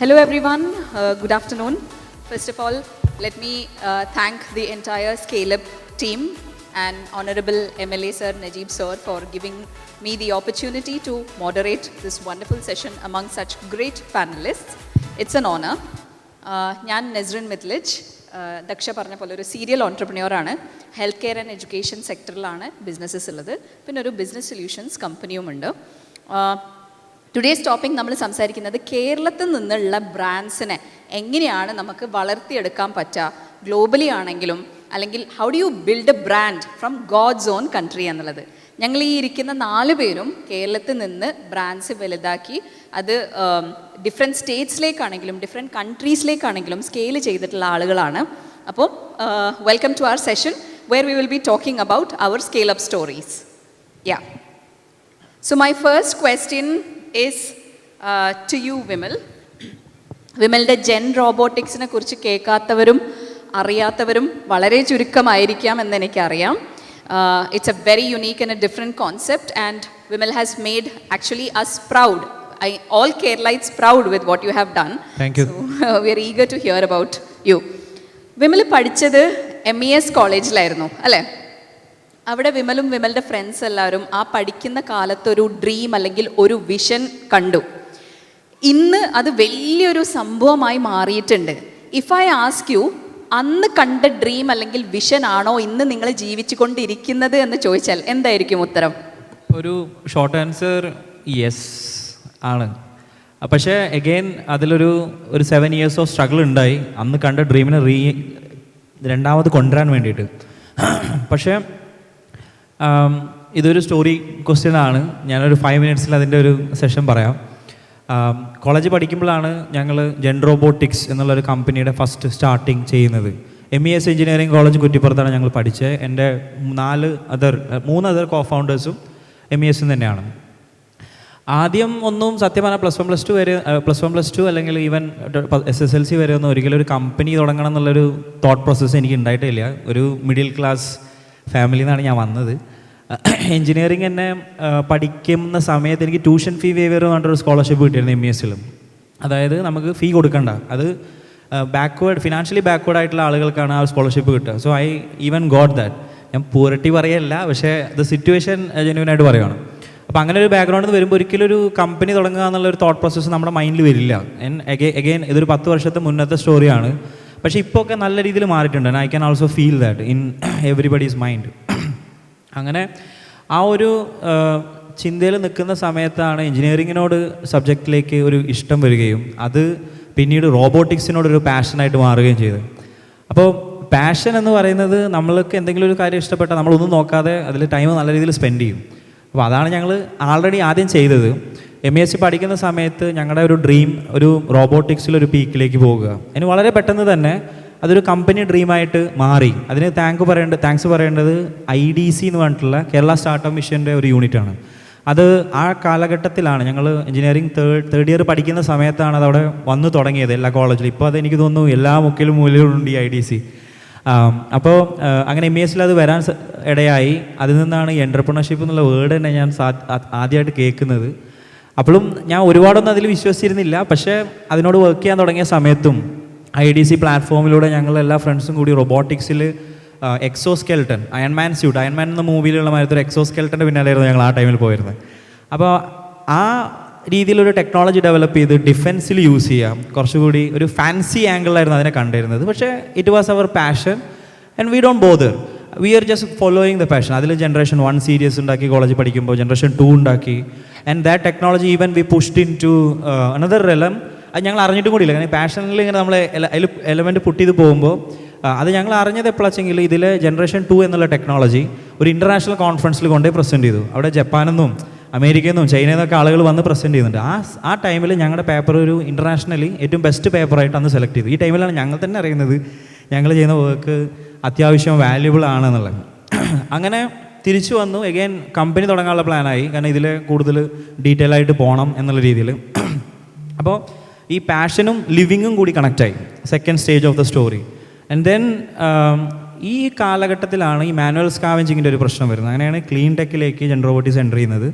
Hello everyone, good afternoon. First of all, let me thank the entire Scale-Up team and Honorable MLA Sir Najib Sir for giving me the opportunity to moderate this wonderful session among such great panelists. It's an honor. ഞാൻ നെസ്റിൻ മിത്ലിജ്, ദക്ഷ പറഞ്ഞ പോലെ ഒരു serial ഓൺട്രപ്രന്യൂറാണ്. Health care and education സെക്ടറിലാണ് businesses ഉള്ളത്. പിന്നെ ഒരു business solutions കമ്പനിയുമുണ്ട്. ടുഡേസ് ടോപ്പിക് നമ്മൾ സംസാരിക്കുന്നത് കേരളത്തിൽ നിന്നുള്ള ബ്രാൻഡ്സിനെ എങ്ങനെയാണ് നമുക്ക് വളർത്തിയെടുക്കാൻ പറ്റുക, ഗ്ലോബലി ആണെങ്കിലും, അല്ലെങ്കിൽ how do you build a brand from God's own country എന്നുള്ളത്. ഞങ്ങൾ ഈ ഇരിക്കുന്ന 4 പേരും കേരളത്തിൽ നിന്ന് ബ്രാൻഡ്സ് വലുതാക്കി അത് ഡിഫറെൻറ്റ് സ്റ്റേറ്റ്സിലേക്കാണെങ്കിലും ഡിഫറെൻറ്റ് കൺട്രീസിലേക്കാണെങ്കിലും സ്കെയിൽ ചെയ്തിട്ടുള്ള ആളുകളാണ്. അപ്പോൾ welcome to our session where we will be talking about our scale-up stories. Yeah. So my first question is to you, Vimal. വിമലിൻ്റെ ജെൻ റോബോട്ടിക്സിനെ കുറിച്ച് കേൾക്കാത്തവരും അറിയാത്തവരും വളരെ ചുരുക്കമായിരിക്കാം എന്ന് എനിക്കറിയാം. It's a very unique and a different concept, and Vimal has made actually us proud. All Keralites proud with what you have done. Thank you. So we are eager to hear about you. Vimal പഠിച്ചത് MES കോളേജിലായിരുന്നു അല്ലേ? അവിടെ വിമലും വിമലിൻ്റെ friends എല്ലാവരും ആ പഠിക്കുന്ന കാലത്തൊരു dream അല്ലെങ്കിൽ ഒരു vision കണ്ടു. ഇന്ന് അത് വലിയൊരു സംഭവമായി മാറിയിട്ടുണ്ട്. ഇഫ് ഐ ആസ്ക് യു, അന്ന് കണ്ട ഡ്രീം അല്ലെങ്കിൽ വിഷൻ ആണോ ഇന്ന് നിങ്ങൾ ജീവിച്ചു കൊണ്ടിരിക്കുന്നത് എന്ന് ചോദിച്ചാൽ എന്തായിരിക്കും ഉത്തരം? ഒരു ഷോർട്ട് ആൻസർ യെസ് ആണ്. പക്ഷേ എഗെയിൻ അതിലൊരു 7 years ഓഫ് സ്ട്രഗിൾ ഉണ്ടായി അന്ന് കണ്ട ഡ്രീമിനെ രണ്ടാമത് കൊണ്ടുവരാൻ വേണ്ടിയിട്ട്. പക്ഷേ ഇതൊരു സ്റ്റോറി ക്വസ്റ്റ്യൻ ആണ്. ഞാനൊരു 5 minutes അതിൻ്റെ ഒരു സെഷൻ പറയാം. കോളേജ് പഠിക്കുമ്പോഴാണ് ഞങ്ങൾ ജെൻ റോബോട്ടിക്സ് എന്നുള്ളൊരു കമ്പനിയുടെ ഫസ്റ്റ് സ്റ്റാർട്ടിങ് ചെയ്യുന്നത്. MES എഞ്ചിനീയറിംഗ് കോളേജ് കുറ്റിപ്പുറത്താണ് ഞങ്ങൾ പഠിച്ചത്. എൻ്റെ 3 അതർ കോ ഫൗണ്ടേഴ്സും MES തന്നെയാണ്. ആദ്യം ഒന്നും സത്യം പറഞ്ഞാൽ +1 +2 അല്ലെങ്കിൽ ഈവൻ SSLC വരെ ഒന്നും ഒരിക്കലും ഒരു കമ്പനി തുടങ്ങണം എന്നുള്ളൊരു തോട്ട് പ്രോസസ്സ് എനിക്ക് ഉണ്ടായിട്ടില്ല. ഒരു മിഡിൽ ക്ലാസ് ഫാമിലിയിൽ നിന്നാണ് ഞാൻ വന്നത്. എൻജിനീയറിംഗ് തന്നെ പഠിക്കുന്ന സമയത്ത് എനിക്ക് ട്യൂഷൻ ഫീ വേവർ എന്ന് പറഞ്ഞൊരു സ്കോളർഷിപ്പ് കിട്ടിയിരുന്നു MES-ലും. അതായത് നമുക്ക് ഫീ കൊടുക്കണ്ട, അത് ഫിനാൻഷ്യലി ബാക്ക്വേർഡ് ആയിട്ടുള്ള ആളുകൾക്കാണ് ആ സ്കോളർഷിപ്പ് കിട്ടുക. So I even got that. ഞാൻ പൂരട്ടി പറയല്ല, പക്ഷേ ദ സിറ്റുവേഷൻ ജെന്യുവനായിട്ട് പറയുകയാണ്. അപ്പോൾ അങ്ങനെ ഒരു ബാക്ക്ഗ്രൗണ്ടിൽ നിന്ന് വരുമ്പോൾ ഒരിക്കലും ഒരു കമ്പനി തുടങ്ങുക എന്നുള്ളൊരു തോട്ട് പ്രോസസ്സ് നമ്മുടെ മൈൻഡിൽ വരില്ല. എഗെയിൻ ഇതൊരു 10 വർഷത്തെ മുന്നത്തെ സ്റ്റോറിയാണ്. പക്ഷേ ഇപ്പോൾ ഒക്കെ നല്ല രീതിയിൽ മാറിയിട്ടുണ്ട്. I can also feel that in everybody's mind. അങ്ങനെ ആ ഒരു ചിന്തയിൽ നിൽക്കുന്ന സമയത്താണ് എഞ്ചിനീയറിങ്ങിനോട് സബ്ജക്റ്റിലേക്ക് ഒരു ഇഷ്ടം വരികയും അത് പിന്നീട് റോബോട്ടിക്സിനോടൊരു പാഷനായിട്ട് മാറുകയും ചെയ്തു. അപ്പോൾ പാഷൻ എന്ന് പറയുന്നത് നമ്മൾക്ക് എന്തെങ്കിലും ഒരു കാര്യം ഇഷ്ടപ്പെട്ടാൽ നമ്മളൊന്നും നോക്കാതെ അതിൽ ടൈം നല്ല രീതിയിൽ സ്പെൻഡ് ചെയ്യും. അപ്പോൾ അതാണ് ഞങ്ങൾ ആൾറെഡി ആദ്യം ചെയ്തത്. MES പഠിക്കുന്ന സമയത്ത് ഞങ്ങളുടെ ഒരു ഡ്രീം ഒരു റോബോട്ടിക്സിലൊരു പീക്കിലേക്ക് പോകുക. അതിന് വളരെ പെട്ടെന്ന് തന്നെ അതൊരു കമ്പനി ഡ്രീമായിട്ട് മാറി. അതിന് താങ്ക്സ് പറയേണ്ടത് IDC എന്ന് പറഞ്ഞിട്ടുള്ള കേരള സ്റ്റാർട്ടപ്പ് മിഷൻ്റെ ഒരു യൂണിറ്റാണ്. അത് ആ കാലഘട്ടത്തിലാണ് ഞങ്ങൾ എഞ്ചിനീയറിംഗ് തേർഡ് ഇയർ പഠിക്കുന്ന സമയത്താണ് അതവിടെ വന്നു തുടങ്ങിയത് എല്ലാ കോളേജിലും. ഇപ്പോൾ അതെനിക്ക് തോന്നുന്നു എല്ലാ മുക്കിലും മൂലയിലുണ്ട് ഈ IDC. അപ്പോൾ അങ്ങനെ MES-ൽ അത് വരാൻ ഇടയായി. അതിൽ നിന്നാണ് ഈ എൻ്റർപ്രണർഷിപ്പ് എന്നുള്ള വേർഡ് തന്നെ ഞാൻ ആദ്യമായിട്ട് കേൾക്കുന്നത്. അപ്പോഴും ഞാൻ ഒരുപാടൊന്നും അതിൽ വിശ്വസിച്ചിരുന്നില്ല. പക്ഷേ അതിനോട് വർക്ക് ചെയ്യാൻ തുടങ്ങിയ സമയത്തും IDC പ്ലാറ്റ്ഫോമിലൂടെ ഞങ്ങൾ എല്ലാ ഫ്രണ്ട്സും കൂടി റോബോട്ടിക്സിൽ എക്സോസ്കെൽട്ടൺ അയൺമാൻ എന്ന മൂവിയിലുള്ള മാതിരി എക്സോസ്കെൽട്ടൻ്റെ പിന്നാലായിരുന്നു ഞങ്ങൾ ആ ടൈമിൽ പോയിരുന്നത്. അപ്പോൾ ആ രീതിയിലൊരു ടെക്നോളജി ഡെവലപ്പ് ചെയ്ത് ഡിഫെൻസിൽ യൂസ് ചെയ്യാം, കുറച്ചുകൂടി ഒരു ഫാൻസി ആംഗിളായിരുന്നു അതിനെ കണ്ടിരുന്നത്. പക്ഷേ it was our passion and we don't bother, we are just following the passion. അതിൽ Generation 1 സീരീസ് ഉണ്ടാക്കി കോളേജ് പഠിക്കുമ്പോൾ Generation 2 ഉണ്ടാക്കി. And that technology even we pushed into another realm. അത് ഞങ്ങൾ അറിഞ്ഞിട്ടും കൂടിയില്ല. കാരണം പാഷനിൽ ഇങ്ങനെ നമ്മൾ അതിൽ എലമെൻറ്റ് പുട്ട് ചെയ്ത് പോകുമ്പോൾ അത് ഞങ്ങൾ അറിഞ്ഞത് എപ്പോഴാച്ചെങ്കിൽ ഇതിൽ Generation 2 എന്നുള്ള ടെക്നോളജി ഒരു ഇൻ്റർനാഷണൽ കോൺഫറൻസിൽ കൊണ്ടുപോയി പ്രസൻറ്റ് ചെയ്തു. അവിടെ ജപ്പാനെന്നും അമേരിക്കയിൽ നിന്നും ചൈനയിൽ നിന്നൊക്കെ ആളുകൾ വന്ന് പ്രസൻറ്റ് ചെയ്യുന്നുണ്ട്. ആ ടൈമിൽ ഞങ്ങളുടെ പേപ്പർ ഒരു ഇൻ്റർനാഷണലി ഏറ്റവും ബെസ്റ്റ് പേപ്പറായിട്ട് അന്ന് സെലക്ട് ചെയ്തു. ഈ ടൈമിലാണ് ഞങ്ങൾ തന്നെ അറിയുന്നത് ഞങ്ങൾ ചെയ്യുന്ന വർക്ക് അത്യാവശ്യം വാല്യുബിൾ ആണെന്നുള്ളത്. അങ്ങനെ തിരിച്ചു വന്നു. എഗെയിൻ കമ്പനി തുടങ്ങാനുള്ള പ്ലാനായി. കാരണം ഇതിൽ കൂടുതൽ ഡീറ്റെയിൽ ആയിട്ട് പോകണം എന്നുള്ള രീതിയിൽ. അപ്പോൾ ഈ പാഷനും ലിവിങ്ങും കൂടി കണക്റ്റായി. Second stage of the story. And then ഈ കാലഘട്ടത്തിലാണ് ഈ മാനുവൽ സ്കാവഞ്ചിങ്ങിൻ്റെ ഒരു പ്രശ്നം വരുന്നത്. അങ്ങനെയാണ് ക്ലീൻ ടെക്കിലേക്ക് ജെൻ റോബോട്ടിക്സ് എൻ്റർ ചെയ്യുന്നത്.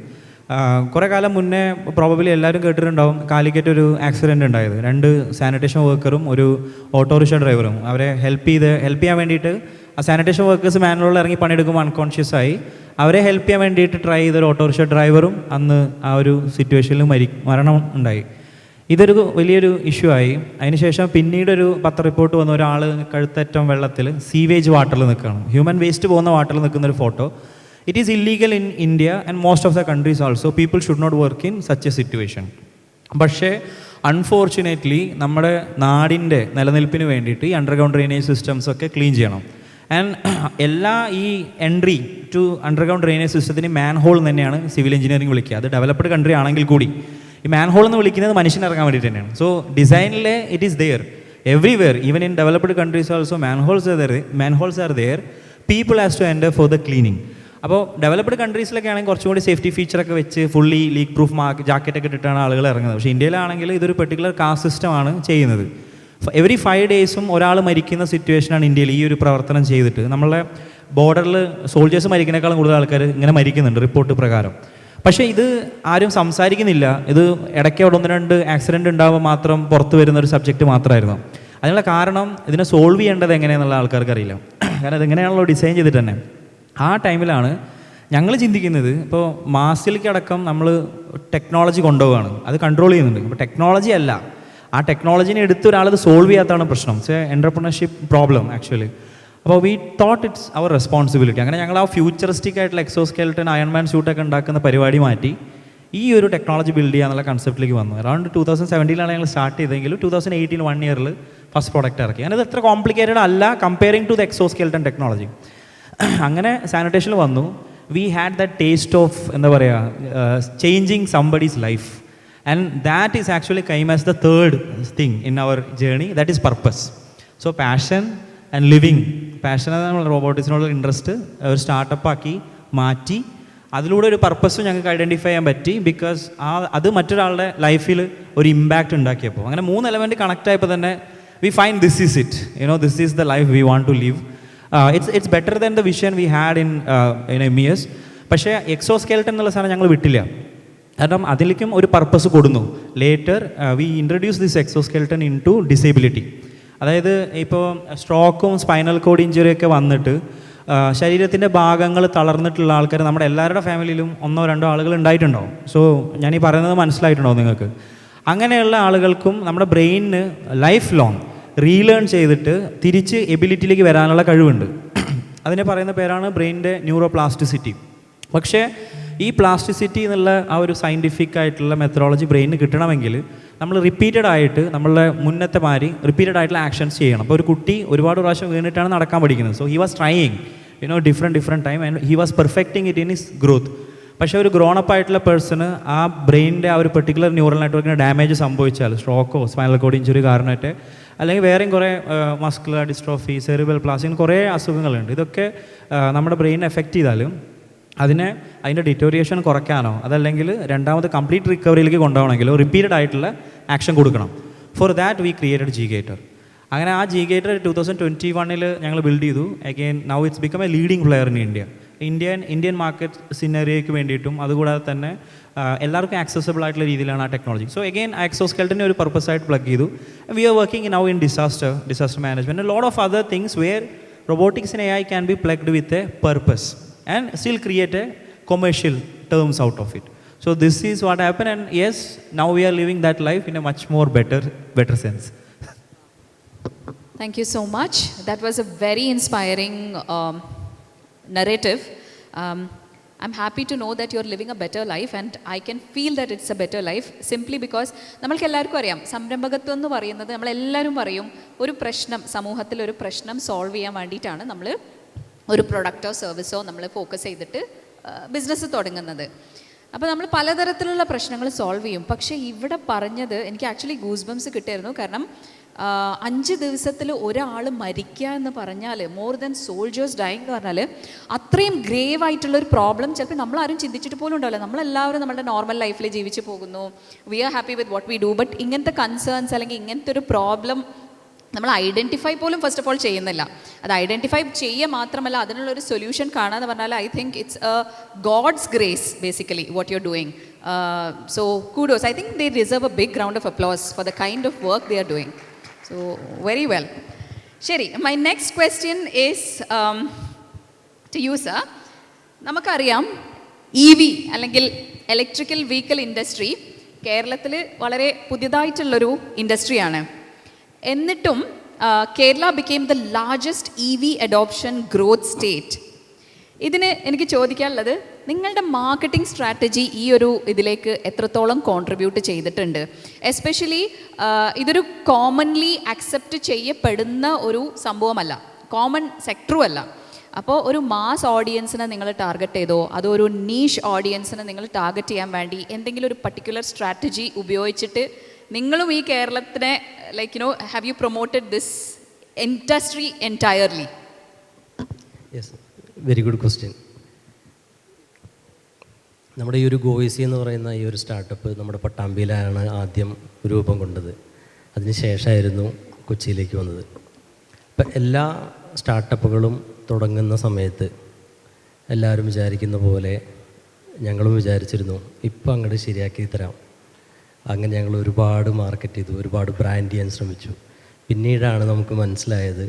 കുറേ കാലം മുന്നേ പ്രോബബ്ലി എല്ലാവരും കേട്ടിട്ടുണ്ടാവും, കാലിക്കറ്റ് ഒരു ആക്സിഡൻറ്റ് ഉണ്ടായത്. 2 സാനിറ്റേഷൻ വർക്കറും ഒരു ഓട്ടോറിക്ഷ ഡ്രൈവറും അവരെ ഹെൽപ്പ് ചെയ്യാൻ വേണ്ടിയിട്ട് ആ സാനിറ്റേഷൻ വർക്കേഴ്സ് മാനുവലിൽ ഇറങ്ങി പണിയെടുക്കുമ്പോൾ അൺകോൺഷ്യസ് ആയി. അവരെ ഹെൽപ്പ് ചെയ്യാൻ വേണ്ടിയിട്ട് ട്രൈ ചെയ്തൊരു ഓട്ടോറിക്ഷ ഡ്രൈവറും അന്ന് ആ ഒരു സിറ്റുവേഷനിൽ മരണം ഉണ്ടായി. ഇതൊരു വലിയൊരു ഇഷ്യൂ ആയി. അതിനുശേഷം പിന്നീടൊരു റിപ്പോർട്ട് വന്ന ഒരാൾ കഴുത്തറ്റം വെള്ളത്തിൽ സീവേജ് വാട്ടറിൽ നിൽക്കുകയാണ്, ഹ്യൂമൻ വേസ്റ്റ് പോകുന്ന വാട്ടറിൽ നിൽക്കുന്നൊരു photo. It is illegal in India and most of the countries also. People should not work in such a situation. പക്ഷേ അൺഫോർച്ചുനേറ്റ്ലി നമ്മുടെ നാടിൻ്റെ നിലനിൽപ്പിന് വേണ്ടിയിട്ട് ഈ അണ്ടർഗ്രൗണ്ട് ഡ്രെയിനേജ് സിസ്റ്റംസ് ഒക്കെ ക്ലീൻ ചെയ്യണം. ആൻഡ് എല്ലാ ഈ എൻട്രി ടു അണ്ടർഗ്രൗണ്ട് ഡ്രെയിനേജ് സിസ്റ്റത്തിന് മാൻ ഹോൾ തന്നെയാണ് സിവിൽ എഞ്ചിനീയറിംഗ് വിളിക്കുക. അത് ഡെവലപ്ഡ് കൺട്രി ആണെങ്കിൽ കൂടി ഈ മാൻ ഹോൾ എന്ന് വിളിക്കുന്നത് മനുഷ്യൻ ഇറങ്ങാൻ വേണ്ടിയിട്ട് തന്നെയാണ്. സോ ഡിസൈനിൽ it is there everywhere, even in developed countries also manholes are there. People has to enter for the cleaning. അപ്പോൾ ഡെവലപ്ഡ് കൺട്രീസിലൊക്കെ ആണെങ്കിൽ കുറച്ചും കൂടി സേഫ്റ്റി ഫീച്ചറൊക്കെ വെച്ച് ഫുള്ളി ലീക്ക് പ്രൂഫ് ജാക്കറ്റൊക്കെ ഇട്ടിട്ടാണ് ആളുകൾ ഇറങ്ങുന്നത്. പക്ഷേ ഇന്ത്യയിലാണെങ്കിൽ ഇതൊരു പെർട്ടിക്കുലർ കാസ്റ്റ് സിസ്റ്റമാണ് ചെയ്യുന്നത്. എവറി 5 ഡേയ്സും ഒരാൾ മരിക്കുന്ന സിറ്റുവേഷനാണ് ഇന്ത്യയിൽ ഈ ഒരു പ്രവർത്തനം ചെയ്തിട്ട്. നമ്മളെ ബോർഡറിൽ സോൾജേഴ്സ് മരിക്കുന്നേക്കാളും കൂടുതൽ ആൾക്കാർ ഇങ്ങനെ മരിക്കുന്നുണ്ട് റിപ്പോർട്ട് പ്രകാരം. പക്ഷേ ഇത് ആരും സംസാരിക്കുന്നില്ല. ഇത് ഇടയ്ക്ക് അവിടെ 1-2 ആക്സിഡൻറ്റ് ഉണ്ടാകുമ്പോൾ മാത്രം പുറത്ത് വരുന്നൊരു സബ്ജക്റ്റ് മാത്രമായിരുന്നു. അതിനുള്ള കാരണം ഇതിനെ സോൾവ് ചെയ്യേണ്ടത് എങ്ങനെയാണെന്നുള്ള ആൾക്കാർക്ക് അറിയില്ല. കാരണം ഇതെങ്ങനെയാണല്ലോ ഡിസൈൻ ചെയ്തിട്ട് തന്നെ. ആ ടൈമിലാണ് ഞങ്ങൾ ചിന്തിക്കുന്നത്, ഇപ്പോൾ മാസിലേക്ക് അടക്കം നമ്മൾ ടെക്നോളജി കൊണ്ടുപോവുകയാണ്, അത് കൺട്രോൾ ചെയ്യുന്നുണ്ട്. ഇപ്പോൾ ടെക്നോളജി അല്ല, ആ ടെക്നോളജിനെ എടുത്ത് ഒരാളത് സോൾവ് ചെയ്യാത്തതാണ് പ്രശ്നം. It's a entrepreneurship problem actually. അപ്പോൾ we thought it's our responsibility. അങ്ങനെ ഞങ്ങൾ ആ ഫ്യൂച്ചറിസ്റ്റിക് ആയിട്ടുള്ള എക്സോസ്കെൽട്ടൻ അയൺമാൻ സ്യൂട്ടൊക്കെ ഉണ്ടാക്കുന്ന പരിപാടി മാറ്റി ഈ ഒരു ടെക്നോളജി ബിൽഡ് ചെയ്യാന്നുള്ള കൺസെപ്റ്റിലേക്ക് വന്നു. അറൗണ്ട് 2017 ഞങ്ങൾ സ്റ്റാർട്ട് ചെയ്തെങ്കിലും 2018 1 ഇയറിൽ ഫസ്റ്റ് പ്രോഡക്റ്റ് ഇറക്കി. അങ്ങനെ ഇത് എത്ര കോംപ്ലിക്കേറ്റഡ് അല്ല comparing to the exoskeleton technology. അങ്ങനെ സാനിറ്റേഷനിൽ വന്നു. We had the taste of എന്താ പറയുക changing somebody's life. And that is actually came as the third thing in our journey, that is purpose. So passion and living. Passion നമ്മൾ റോബോട്ടിക്സിനോടുള്ള interest ഒരു സ്റ്റാർട്ടപ്പാക്കി മാറ്റി അതിലൂടെ ഒരു പർപ്പസും ഞങ്ങൾക്ക് ഐഡൻറ്റിഫൈ ചെയ്യാൻ പറ്റി. ബിക്കോസ് അത് മറ്റൊരാളുടെ ലൈഫിൽ ഒരു ഇമ്പാക്റ്റ് ഉണ്ടാക്കിയപ്പോൾ അങ്ങനെ 3 എലമെൻറ്റ് കണക്റ്റ് ആയപ്പോൾ തന്നെ we find this is it, this is the life we want to live. It's better than the vision we had in MES. പക്ഷേ എക്സോസ്കെൽട്ടൻ എന്നുള്ള സാധനം ഞങ്ങൾ വിട്ടില്ല. കാരണം അതിലേക്കും ഒരു പർപ്പസ് കൊടുന്നു. Later we introduce this exoskeleton into disability. അതായത് ഇപ്പോൾ സ്ട്രോക്കും സ്പൈനൽ കോഡ് ഇഞ്ചുറിയൊക്കെ വന്നിട്ട് ശരീരത്തിൻ്റെ ഭാഗങ്ങൾ തളർന്നിട്ടുള്ള ആൾക്കാർ നമ്മുടെ എല്ലാവരുടെ ഫാമിലിയിലും 1-2 ആളുകൾ ഉണ്ടായിട്ടുണ്ടാവും. സോ ഞാനീ പറയുന്നത് മനസ്സിലായിട്ടുണ്ടാവും നിങ്ങൾക്ക്. അങ്ങനെയുള്ള ആളുകൾക്കും നമ്മുടെ ബ്രെയിനിന് ലൈഫ് ലോങ് റീലേൺ ചെയ്തിട്ട് തിരിച്ച് എബിലിറ്റിയിലേക്ക് വരാനുള്ള കഴിവുണ്ട്. അതിനെ പറയുന്ന പേരാണ് ബ്രെയിനിൻ്റെ ന്യൂറോപ്ലാസ്റ്റിസിറ്റി. പക്ഷേ ഈ പ്ലാസ്റ്റിസിറ്റി എന്നുള്ള ആ ഒരു സയൻറ്റിഫിക് ആയിട്ടുള്ള മെത്തഡോളജി ബ്രെയിനിന് കിട്ടണമെങ്കിൽ നമ്മൾ റിപ്പീറ്റഡ് ആയിട്ട് നമ്മളുടെ മുന്നത്തെ മാതിരി റിപ്പീറ്റഡ് ആയിട്ടുള്ള ആക്ഷൻസ് ചെയ്യണം. അപ്പോൾ ഒരു കുട്ടി ഒരുപാട് പ്രാവശ്യം വീണിട്ടാണ് നടക്കാൻ പഠിക്കുന്നത്. So he was trying different time and he was perfecting it in his growth. പക്ഷേ ഒരു ഗ്രോണപ്പ് ആയിട്ടുള്ള പേഴ്സണ് ആ ബ്രെയിനിൻ്റെ ആ ഒരു പെർട്ടിക്കുലർ ന്യൂറൽ നെറ്റ്വർക്കിന് ഡാമേജ് സംഭവിച്ചാൽ സ്ട്രോക്കോ സ്പൈനൽ കോഡ് ഇഞ്ചുറി കാരണമായിട്ട് അല്ലെങ്കിൽ വേറെയും കുറേ മസ്കുലർ ഡിസ്ട്രോഫി, സെറിബ്രൽ പ്ലാസി, കുറേ അസുഖങ്ങളുണ്ട്. ഇതൊക്കെ നമ്മുടെ ബ്രെയിനിനെ എഫക്റ്റ് ചെയ്താലും അതിൻ്റെ ഡിറ്റോറിയേഷൻ കുറയ്ക്കാനോ അതല്ലെങ്കിൽ രണ്ടാമത് കംപ്ലീറ്റ് റിക്കവറിയിലേക്ക് കൊണ്ടുപോകണമെങ്കിലോ റിപ്പീറ്റഡ് ആയിട്ടുള്ള ആക്ഷൻ കൊടുക്കണം. For that we created G-Gator. അങ്ങനെ ആ G-Gator 2021 ഞങ്ങൾ ബിൽഡ് ചെയ്തു. Again now it's become a leading player in Indian market സിനറിയോയ്ക്ക് വേണ്ടിയിട്ടും അതുകൂടാതെ തന്നെ എല്ലാവർക്കും ആക്സസിബിൾ ആയിട്ടുള്ള രീതിയിലാണ് ആ ടെക്നോളജി. സോ അഗെയിൻ എക്സോസ്കെൽട്ടനെ ഒരു പർപ്പസ് ആയിട്ട് പ്ലഗ് ചെയ്തു. We are working now in disaster management, lot of other things where robotics and AI can be plugged with a purpose and still create a commercial terms out of it. So this is what happened, and yes, now we are living that life in a much more better sense. Thank you so much. That was a very inspiring narrative. I'm happy to know that you're living a better life, and I can feel that it's a better life simply because നമ്മൾക്ക് എല്ലാവർക്കും അറിയാം, സംരംഭകത്വം എന്ന് പറയുന്നത് നമ്മളെല്ലാവരും പറയും ഒരു പ്രശ്നം, സമൂഹത്തിൽ ഒരു പ്രശ്നം സോൾവ് ചെയ്യാൻ വേണ്ടിയിട്ടാണ് നമ്മൾ ഒരു പ്രൊഡക്റ്റോ സർവീസോ നമ്മൾ ഫോക്കസ് ചെയ്തിട്ട് ബിസിനസ് തുടങ്ങുന്നത്. അപ്പോൾ നമ്മൾ പലതരത്തിലുള്ള പ്രശ്നങ്ങൾ സോൾവ് ചെയ്യും. പക്ഷേ ഇവിടെ പറഞ്ഞത് എനിക്ക് ആക്ച്വലി ഗൂസ് ബംസ് കിട്ടിയായിരുന്നു. കാരണം 5 ദിവസത്തിൽ ഒരാൾ മരിക്കുക എന്ന് പറഞ്ഞാൽ, മോർ ദാൻ സോൾജേഴ്സ് ഡൈങ് എന്ന് പറഞ്ഞാൽ അത്രയും ഗ്രേവ് ആയിട്ടുള്ളൊരു പ്രോബ്ലം ചിലപ്പോൾ നമ്മളാരും ചിന്തിച്ചിട്ട് പോലും ഉണ്ടാവില്ല. നമ്മളെല്ലാവരും നമ്മുടെ നോർമൽ ലൈഫിൽ ജീവിച്ച് പോകുന്നു, we are happy with what we do. But ഇങ്ങനത്തെ കൺസേൺസ് അല്ലെങ്കിൽ ഇങ്ങനത്തെ ഒരു പ്രോബ്ലം നമ്മൾ ഐഡൻറ്റിഫൈ പോലും ഫസ്റ്റ് ഓഫ് ഓൾ ചെയ്യുന്നില്ല. അത് ഐഡൻറ്റിഫൈ ചെയ്യുക മാത്രമല്ല അതിനുള്ളൊരു സൊല്യൂഷൻ കാണുക എന്ന് പറഞ്ഞാൽ I think it's a God's grace basically what you are doing. So kudos. I think they deserve a big round of applause for the kind of work they are doing. So very well. ശരി, my next question is to you sir. നമുക്കറിയാം EV അല്ലെങ്കിൽ electrical vehicle industry കേരളത്തിൽ വളരെ പുതിയതായിട്ടുള്ളൊരു ഇൻഡസ്ട്രിയാണ്. എന്നിട്ടും Kerala became the largest EV adoption growth state. ഇതിന് എനിക്ക് ചോദിക്കാനുള്ളത്, നിങ്ങളുടെ മാർക്കറ്റിംഗ് സ്ട്രാറ്റജി ഈ ഒരു ഇതിലേക്ക് എത്രത്തോളം കോൺട്രിബ്യൂട്ട് ചെയ്തിട്ടുണ്ട്? എസ്പെഷ്യലി ഇതൊരു കോമൺലി അക്സെപ്റ്റ് ചെയ്യപ്പെടുന്ന ഒരു സംഭവമല്ല, കോമൺ സെക്ടറും അല്ല. അപ്പോൾ ഒരു മാസ് ഓഡിയൻസിനെ നിങ്ങൾ ടാർഗറ്റ് ചെയ്തോ അതോ ഒരു നീഷ് ഓഡിയൻസിനെ നിങ്ങൾ ടാർഗറ്റ് ചെയ്യാൻ വേണ്ടി എന്തെങ്കിലും ഒരു പർട്ടിക്കുലർ സ്ട്രാറ്റജി ഉപയോഗിച്ചിട്ട് നിങ്ങളും ഈ കേരളത്തിനെ like have you promoted this industry entirely? Yes, very good question. നമ്മുടെ ഈ ഒരു ഗോയിസി എന്ന് പറയുന്ന ഈ ഒരു സ്റ്റാർട്ടപ്പ് നമ്മുടെ പട്ടാമ്പിയിലാണ് ആദ്യം രൂപം കൊണ്ടത്. അതിനുശേഷമായിരുന്നു കൊച്ചിയിലേക്ക് വന്നത്. ഇപ്പം എല്ലാ സ്റ്റാർട്ടപ്പുകളും തുടങ്ങുന്ന സമയത്ത് എല്ലാവരും വിചാരിക്കുന്ന പോലെ ഞങ്ങളും വിചാരിച്ചിരുന്നു ഇപ്പം അങ്ങോട്ട് ശരിയാക്കി തരാം. അങ്ങനെ ഞങ്ങൾ ഒരുപാട് മാർക്കറ്റ് ചെയ്തു, ഒരുപാട് ബ്രാൻഡ് ചെയ്യാൻ ശ്രമിച്ചു. പിന്നീടാണ് നമുക്ക് മനസ്സിലായത്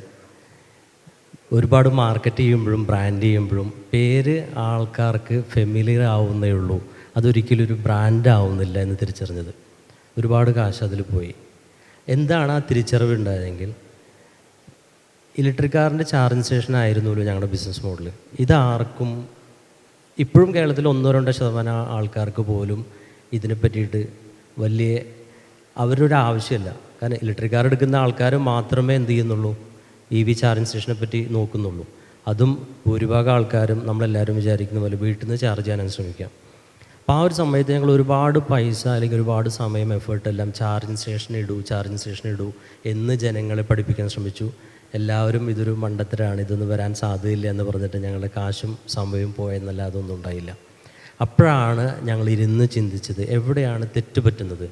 ഒരുപാട് മാർക്കറ്റ് ചെയ്യുമ്പോഴും ബ്രാൻഡ് ചെയ്യുമ്പോഴും പേര് ആൾക്കാർക്ക് ഫെമിലിയർ ആവുന്നേ ഉള്ളൂ, അതൊരിക്കലും ഒരു ബ്രാൻഡ് ആവുന്നില്ല എന്ന് തിരിച്ചറിഞ്ഞത്. ഒരുപാട് കാശ് അതിൽ പോയി. എന്താണ് ആ തിരിച്ചറിവ് ഉണ്ടായതെങ്കിൽ, ഇലക്ട്രിക് കാറിൻ്റെ ചാർജിങ് സ്റ്റേഷൻ ആയിരുന്നല്ലോ ഞങ്ങളുടെ ബിസിനസ് മോഡൽ. ഇതാർക്കും ഇപ്പോഴും കേരളത്തിൽ 1-2% ആൾക്കാർക്ക് പോലും ഇതിനെ പറ്റിയിട്ട് വലിയ അവരുടെ ആവശ്യമില്ല. കാരണം ഇലക്ട്രിക് കാർ എടുക്കുന്ന ആൾക്കാർ മാത്രമേ എന്ത് ചെയ്യുന്നുള്ളൂ, EV ചാർജിങ് സ്റ്റേഷനെ പറ്റി നോക്കുന്നുള്ളൂ. അതും ഭൂരിഭാഗം ആൾക്കാരും നമ്മളെല്ലാവരും വിചാരിക്കുന്ന പോലെ വീട്ടിൽ നിന്ന് ചാർജ് ചെയ്യാൻ ശ്രമിക്കാം. അപ്പോൾ ആ ഒരു സമയത്ത് ഞങ്ങൾ ഒരുപാട് പൈസ അല്ലെങ്കിൽ ഒരുപാട് സമയം എഫേർട്ടെല്ലാം ചാർജിങ് സ്റ്റേഷൻ ഇടൂ എന്ന് ജനങ്ങളെ പഠിപ്പിക്കാൻ ശ്രമിച്ചു. എല്ലാവരും ഇതൊരു മണ്ടത്തരാണ്, ഇതൊന്നും വരാൻ സാധ്യതയില്ല എന്ന് പറഞ്ഞിട്ട് ഞങ്ങളുടെ കാശും സമയവും പോയെന്നല്ല, അതൊന്നും ഉണ്ടായില്ല. അപ്പോഴാണ് ഞങ്ങൾ ഇരുന്ന് ചിന്തിച്ചത് എവിടെയാണ് തെറ്റുപറ്റുന്നത്.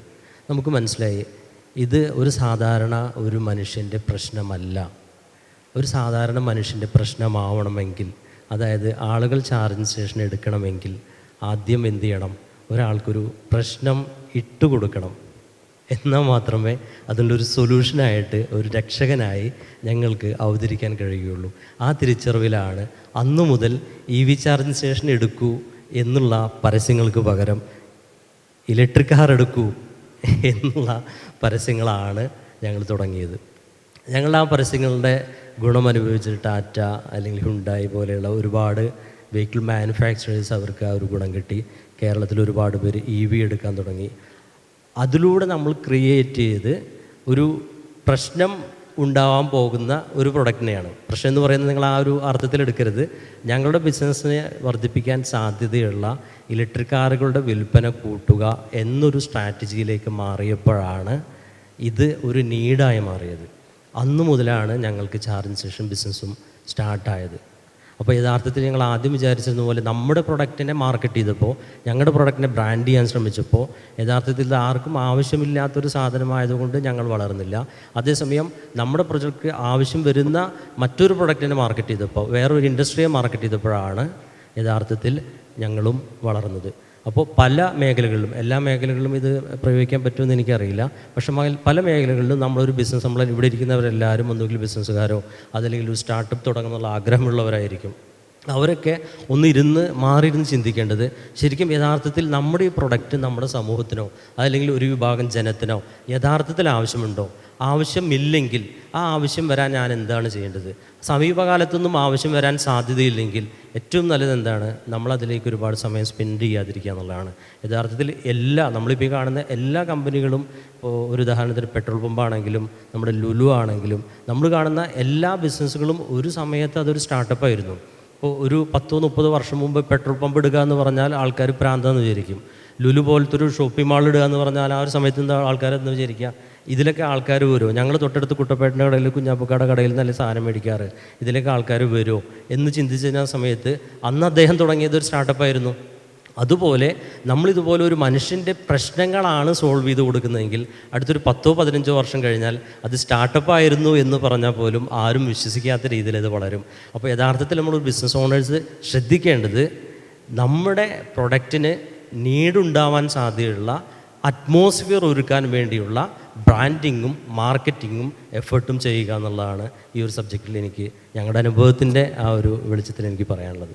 നമുക്ക് മനസ്സിലായി ഇത് ഒരു സാധാരണ ഒരു മനുഷ്യൻ്റെ പ്രശ്നമല്ല. ഒരു സാധാരണ മനുഷ്യൻ്റെ പ്രശ്നമാവണമെങ്കിൽ, അതായത് ആളുകൾ ചാർജിങ് സ്റ്റേഷൻ എടുക്കണമെങ്കിൽ ആദ്യം എന്ത് ചെയ്യണം, ഒരാൾക്കൊരു പ്രശ്നം ഇട്ടുകൊടുക്കണം. എന്നാൽ മാത്രമേ അതിൻ്റെ ഒരു സൊല്യൂഷനായിട്ട് ഒരു രക്ഷകനായി ഞങ്ങൾക്ക് അവതരിക്കാൻ കഴിയുകയുള്ളൂ. ആ തിരിച്ചറിവിലാണ് അന്നു മുതൽ EV ചാർജിങ് സ്റ്റേഷൻ എടുക്കൂ എന്നുള്ള പരസ്യങ്ങൾക്ക് പകരം ഇലക്ട്രിക് കാർ എടുക്കൂ എന്നുള്ള പരസ്യങ്ങളാണ് ഞങ്ങൾ തുടങ്ങിയത്. ഞങ്ങൾ ആ പരസ്യങ്ങളുടെ ഗുണമനുഭവിച്ചിട്ട് ടാറ്റ അല്ലെങ്കിൽ ഹുണ്ടായി പോലെയുള്ള ഒരുപാട് വെഹിക്കിൾ മാനുഫാക്ചറേഴ്സ് അവർക്ക് ആ ഒരു ഗുണം കിട്ടി. കേരളത്തിൽ ഒരുപാട് പേര് EV എടുക്കാൻ തുടങ്ങി. അതിലൂടെ നമ്മൾ ക്രിയേറ്റ് ചെയ്ത് ഒരു പ്രശ്നം ഉണ്ടാവാൻ പോകുന്ന ഒരു പ്രൊഡക്റ്റിനെയാണ്. പ്രശ്നം എന്ന് പറയുന്നത് നിങ്ങൾ ആ ഒരു അർത്ഥത്തിൽ എടുക്കരുത്. ഞങ്ങളുടെ ബിസിനസ്സിനെ വർദ്ധിപ്പിക്കാൻ സാധ്യതയുള്ള ഇലക്ട്രിക് കാറുകളുടെ വിൽപ്പന കൂട്ടുക എന്നൊരു സ്ട്രാറ്റജിയിലേക്ക് മാറിയപ്പോഴാണ് ഇത് ഒരു നീഡായി മാറിയത്. അന്നു മുതലാണ് ഞങ്ങൾക്ക് ചാർജിങ് സ്റ്റേഷൻ ബിസിനസ്സും സ്റ്റാർട്ടായത്. അപ്പോൾ യഥാർത്ഥത്തിൽ ഞങ്ങൾ ആദ്യം വിചാരിച്ചിരുന്ന പോലെ നമ്മുടെ പ്രൊഡക്റ്റിനെ മാർക്കറ്റ് ചെയ്തപ്പോൾ, ഞങ്ങളുടെ പ്രൊഡക്റ്റിനെ ബ്രാൻഡ് ചെയ്യാൻ ശ്രമിച്ചപ്പോൾ യഥാർത്ഥത്തിൽ ഇത് ആർക്കും ആവശ്യമില്ലാത്തൊരു സാധനമായതുകൊണ്ട് ഞങ്ങൾ വളർന്നില്ല. അതേസമയം നമ്മുടെ പ്രൊജക്റ്റ് ആവശ്യം വരുന്ന മറ്റൊരു പ്രൊഡക്റ്റിനെ മാർക്കറ്റ് ചെയ്തപ്പോൾ, വേറൊരു ഇൻഡസ്ട്രിയെ മാർക്കറ്റ് ചെയ്തപ്പോഴാണ് യഥാർത്ഥത്തിൽ ഞങ്ങളും വളർന്നത്. അപ്പോൾ പല മേഖലകളിലും, എല്ലാ മേഖലകളിലും ഇത് പ്രയോഗിക്കാൻ പറ്റുമെന്ന് എനിക്കറിയില്ല, പക്ഷേ പല മേഖലകളിലും നമ്മളൊരു ബിസിനസ്, നമ്മൾ ഇവിടെ ഇരിക്കുന്നവരെല്ലാവരും ഒന്നുകിൽ ബിസിനസ്സുകാരോ അതല്ലെങ്കിൽ ഒരു സ്റ്റാർട്ടപ്പ് തുടങ്ങുന്നുള്ള ആഗ്രഹമുള്ളവരായിരിക്കും. അവരൊക്കെ മാറിയിരുന്ന് ചിന്തിക്കേണ്ടത് ശരിക്കും യഥാർത്ഥത്തിൽ നമ്മുടെ ഈ പ്രൊഡക്റ്റ് നമ്മുടെ സമൂഹത്തിനോ അതല്ലെങ്കിൽ ഒരു വിഭാഗം ജനത്തിനോ യഥാർത്ഥത്തിൽ ആവശ്യമുണ്ടോ? ആവശ്യമില്ലെങ്കിൽ ആ ആവശ്യം വരാൻ ഞാൻ എന്താണ് ചെയ്യേണ്ടത്? സമീപകാലത്തൊന്നും ആവശ്യം വരാൻ സാധ്യതയില്ലെങ്കിൽ ഏറ്റവും നല്ലത് എന്താണ്? നമ്മളതിലേക്ക് ഒരുപാട് സമയം സ്പെൻഡ് ചെയ്യാതിരിക്കുക എന്നുള്ളതാണ്. യഥാർത്ഥത്തിൽ നമ്മളിപ്പോൾ ഈ കാണുന്ന എല്ലാ കമ്പനികളും, ഇപ്പോൾ ഒരു ഉദാഹരണത്തിന് പെട്രോൾ പമ്പാണെങ്കിലും നമ്മുടെ ലുലു ആണെങ്കിലും നമ്മൾ കാണുന്ന എല്ലാ ബിസിനസ്സുകളും ഒരു സമയത്ത് അതൊരു സ്റ്റാർട്ടപ്പായിരുന്നു. ഇപ്പോൾ ഒരു 10-30 വർഷം മുമ്പ് പെട്രോൾ പമ്പ് ഇടുക എന്ന് പറഞ്ഞാൽ ആൾക്കാർ പ്രാന്താന്ന് വിചാരിക്കും. ലുലു പോലത്തെ ഒരു ഷോപ്പിംഗ് മാൾ ഇടുക എന്ന് പറഞ്ഞാൽ ആ ഒരു സമയത്ത് എന്താ ആൾക്കാരെന്ന് വിചാരിക്കുക, ഇതിലൊക്കെ ആൾക്കാർ വരുമോ? ഞങ്ങൾ തൊട്ടടുത്ത് കുട്ടപ്പേട്ടൻ്റെ കടയിൽ, കുഞ്ഞാപ്പക്കാട് കടയിൽ നല്ല സാധനം മേടിക്കാറ്, ഇതിലേക്ക് ആൾക്കാർ വരുമോ എന്ന് ചിന്തിച്ച സമയത്ത് അന്ന് അദ്ദേഹം തുടങ്ങിയത് ഒരു സ്റ്റാർട്ടപ്പായിരുന്നു. അതുപോലെ നമ്മളിതുപോലെ ഒരു മനുഷ്യൻ്റെ പ്രശ്നങ്ങളാണ് സോൾവ് ചെയ്ത് കൊടുക്കുന്നതെങ്കിൽ അടുത്തൊരു 10-15 വർഷം കഴിഞ്ഞാൽ അത് സ്റ്റാർട്ടപ്പ് ആയിരുന്നു എന്ന് പറഞ്ഞാൽ പോലും ആരും വിശ്വസിക്കാത്ത രീതിയിൽ ഇത് വളരും. അപ്പോൾ യഥാർത്ഥത്തിൽ നമ്മളൊരു ബിസിനസ് ഓണേഴ്സ് ശ്രദ്ധിക്കേണ്ടത് നമ്മുടെ പ്രൊഡക്റ്റിന് നീഡുണ്ടാവാൻ സാധ്യതയുള്ള അറ്റ്മോസ്ഫിയർ ഒരുക്കാൻ വേണ്ടിയുള്ള ബ്രാൻഡിങ്ങും മാർക്കറ്റിങ്ങും എഫേർട്ടും ചെയ്യുക എന്നുള്ളതാണ് ഈ ഒരു സബ്ജക്റ്റിൽ എനിക്ക് ഞങ്ങളുടെ അനുഭവത്തിൻ്റെ ആ ഒരു വെളിച്ചത്തിൽ എനിക്ക് പറയാനുള്ളത്.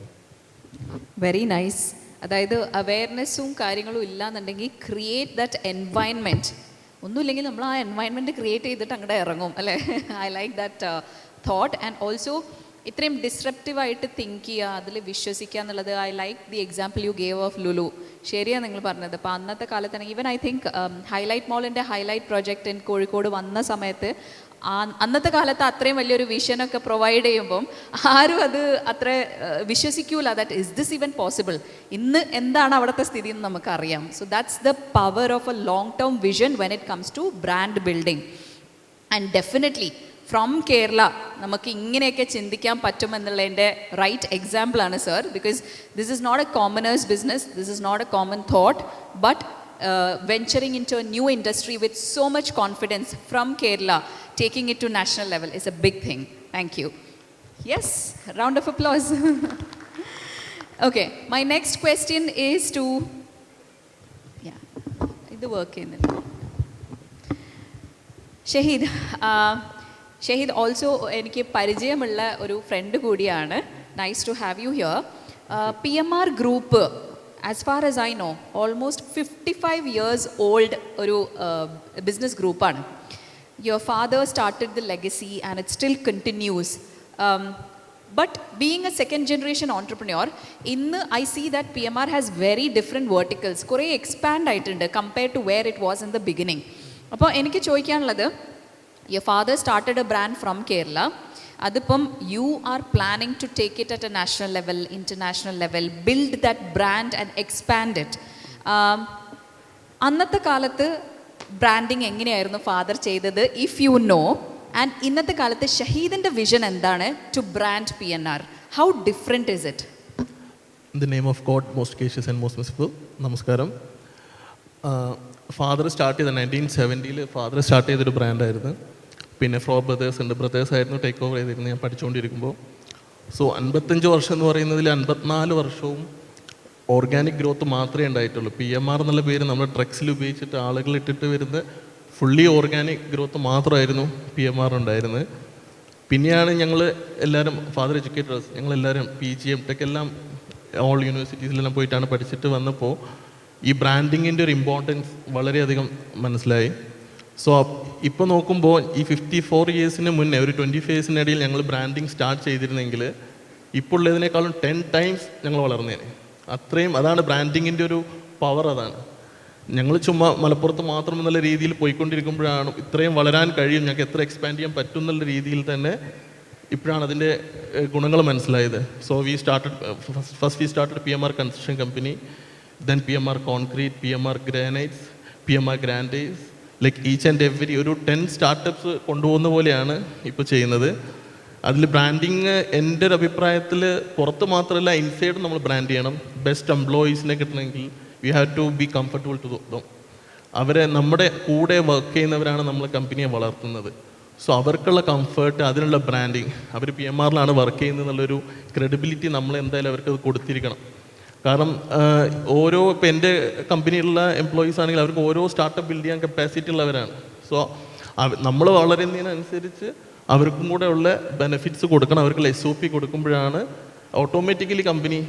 Very nice. അതായത് അവെയർനെസ്സും കാര്യങ്ങളും ഇല്ലാന്നുണ്ടെങ്കിൽ ക്രിയേറ്റ് ദാറ്റ് എൻവയൺമെൻറ്റ്. ഒന്നുമില്ലെങ്കിൽ നമ്മൾ ആ എൻവയൺമെൻറ്റ് ക്രിയേറ്റ് ചെയ്തിട്ട് അങ്ങോട്ട് ഇറങ്ങും അല്ലേ. I like that thought. And also ഇത്രയും ഡിസ്റപ്റ്റീവായിട്ട് തിങ്ക് ചെയ്യുക, അതിൽ വിശ്വസിക്കുക എന്നുള്ളത്. I like the example you gave of Lulu. ശരിയാണ് നിങ്ങൾ പറഞ്ഞത്. അപ്പോൾ അന്നത്തെ കാലത്താണ് ഈവൻ ഐ തിങ്ക് ഹൈലൈറ്റ് മോളിൻ്റെ ഹൈലൈറ്റ് പ്രോജക്റ്റ് കോഴിക്കോട് വന്ന സമയത്ത് അന്നത്തെ കാലത്ത് അത്രയും വലിയൊരു വിഷനൊക്കെ പ്രൊവൈഡ് ചെയ്യുമ്പം ആരും അത് അത്ര വിശ്വസിക്കൂല. That is this even possible. ഇന്ന് എന്താണ് അവിടുത്തെ സ്ഥിതി എന്ന് നമുക്കറിയാം. So that's the power of a long term vision when it comes to brand building. And definitely from Kerala നമുക്ക് ഇങ്ങനെയൊക്കെ ചിന്തിക്കാൻ പറ്റുമെന്നുള്ളതിൻ്റെ റൈറ്റ് എക്സാമ്പിളാണ് sir. Because this is not a commoners business, this is not a common thought, but venturing into a new industry with so much confidence from Kerala, taking it to national level is a big thing. Thank you. Yes, round of applause. Okay, my next question is to, yeah, the work in it. Shahid. Shahid also എനിക്ക് പരിചയമുള്ള ഒരു front കൂടിയാണ്. Nice to have you here. PMR Group, as far as I know, almost 55 years old ഒരു business group ആണ്. Your father started the legacy and it still continues. But being a second generation entrepreneur, ഇന്ന് I see that PMR has very different verticals. കുറേ expand ആയിട്ടുണ്ട് compared to where it was in the beginning. അപ്പോൾ എനിക്ക് ചോദിക്കാനുള്ളത്, your father started a brand from Kerala. അതിപ്പം you are planning to take it at a national level, international level, build that brand and expand it. അന്നത്തെ കാലത്ത് branding എങ്ങനെയായിരുന്നു father ചെയ്തത്, if you know, and ഇന്നത്തെ കാലത്ത് ഷഹീദിൻ്റെ vision എന്താണ് to brand PNR? How different is it? In the name of God, most gracious and most merciful. നമസ്കാരം. Father start ചെയ്ത 1970 ഫാദർ സ്റ്റാർട്ട് ചെയ്തൊരു ബ്രാൻഡായിരുന്നു. പിന്നെ ഫ്ലോ ബ്രദേഴ്സ് ഉണ്ട്, ബ്രദേഴ്സായിരുന്നു ടേക്ക് ഓവർ ചെയ്തിരുന്നത് ഞാൻ പഠിച്ചുകൊണ്ടിരിക്കുമ്പോൾ. സോ 55 വർഷം എന്ന് പറയുന്നതിൽ 54 വർഷവും ഓർഗാനിക് ഗ്രോത്ത് മാത്രമേ ഉണ്ടായിട്ടുള്ളൂ. PMR എന്നുള്ള പേര് നമ്മൾ ഡ്രഗ്സിൽ ഉപയോഗിച്ചിട്ട് ആളുകൾ ഇട്ടിട്ട് വരുന്ന ഫുള്ളി ഓർഗാനിക് ഗ്രോത്ത് മാത്രമായിരുന്നു PMR ഉണ്ടായിരുന്നത്. പിന്നെയാണ് ഞങ്ങൾ എല്ലാവരും ഫാദർ എഡ്യൂക്കേറ്റേഴ്സ്, ഞങ്ങളെല്ലാവരും PG MTech എല്ലാം ഓൾ യൂണിവേഴ്സിറ്റീസിലെല്ലാം പോയിട്ടാണ് പഠിച്ചിട്ട് വന്നപ്പോൾ ഈ ബ്രാൻഡിങ്ങിൻ്റെ ഒരു ഇമ്പോർട്ടൻസ് വളരെയധികം മനസ്സിലായി. സോ ഇപ്പോൾ നോക്കുമ്പോൾ ഈ 54 ഇയേഴ്സിന് മുന്നേ ഒരു 25 ഇയേഴ്സിനിടയിൽ ഞങ്ങൾ ബ്രാൻഡിങ് സ്റ്റാർട്ട് ചെയ്തിരുന്നെങ്കിൽ ഇപ്പോൾ ഉള്ളതിനേക്കാളും 10 ടൈംസ് ഞങ്ങൾ വളർന്നേനെ. അത്രയും അതാണ് ബ്രാൻഡിങ്ങിൻ്റെ ഒരു പവർ. അതാണ് ഞങ്ങൾ ചുമ്മാ മലപ്പുറത്ത് മാത്രം എന്നുള്ള രീതിയിൽ പോയിക്കൊണ്ടിരിക്കുമ്പോഴാണ് ഇത്രയും വളരാൻ കഴിയും, ഞങ്ങൾക്ക് എത്ര എക്സ്പാൻഡ് ചെയ്യാൻ പറ്റും എന്നുള്ള രീതിയിൽ തന്നെ ഇപ്പോഴാണ് അതിൻ്റെ ഗുണങ്ങൾ മനസ്സിലായത്. So we started PMR construction company, then PMR concrete, PMR granites, PMR grandeurs, like each and every ഒരു 10 സ്റ്റാർട്ടപ്സ് കൊണ്ടുപോകുന്ന പോലെയാണ് ഇപ്പോൾ ചെയ്യുന്നത്. അതിൽ ബ്രാൻഡിങ് എൻ്റെ ഒരു അഭിപ്രായത്തിൽ പുറത്ത് മാത്രമല്ല ഇൻസൈഡ് നമ്മൾ ബ്രാൻഡ് ചെയ്യണം. ബെസ്റ്റ് എംപ്ലോയീസിനെ കിട്ടണമെങ്കിൽ we have to be comfortable to them. അവരെ നമ്മുടെ കൂടെ വർക്ക് ചെയ്യുന്നവരാണ് നമ്മൾ കമ്പനിയെ വളർത്തുന്നത്. സോ അവർക്കുള്ള കംഫർട്ട്, അതിനുള്ള ബ്രാൻഡിങ്, അവർ PMRലാണ് വർക്ക് ചെയ്യുന്നത് എന്നുള്ളൊരു ക്രെഡിബിലിറ്റി നമ്മൾ എന്തായാലും അവർക്ക് അത് കൊടുത്തിരിക്കണം. കാരണം ഓരോ ഇപ്പം എൻ്റെ കമ്പനിയിലുള്ള എംപ്ലോയീസ് ആണെങ്കിൽ അവർക്ക് ഓരോ സ്റ്റാർട്ടപ്പ് ബിൽഡ് ചെയ്യാൻ കപ്പാസിറ്റി ഉള്ളവരാണ്. സോ നമ്മൾ വളരുന്നതിനനുസരിച്ച് അവർക്കും കൂടെ ഉള്ള ബെനിഫിറ്റ്സ് കൊടുക്കണം, അവർക്കുള്ള SOP കൊടുക്കുമ്പോഴാണ് ഓട്ടോമാറ്റിക്കലി കമ്പനി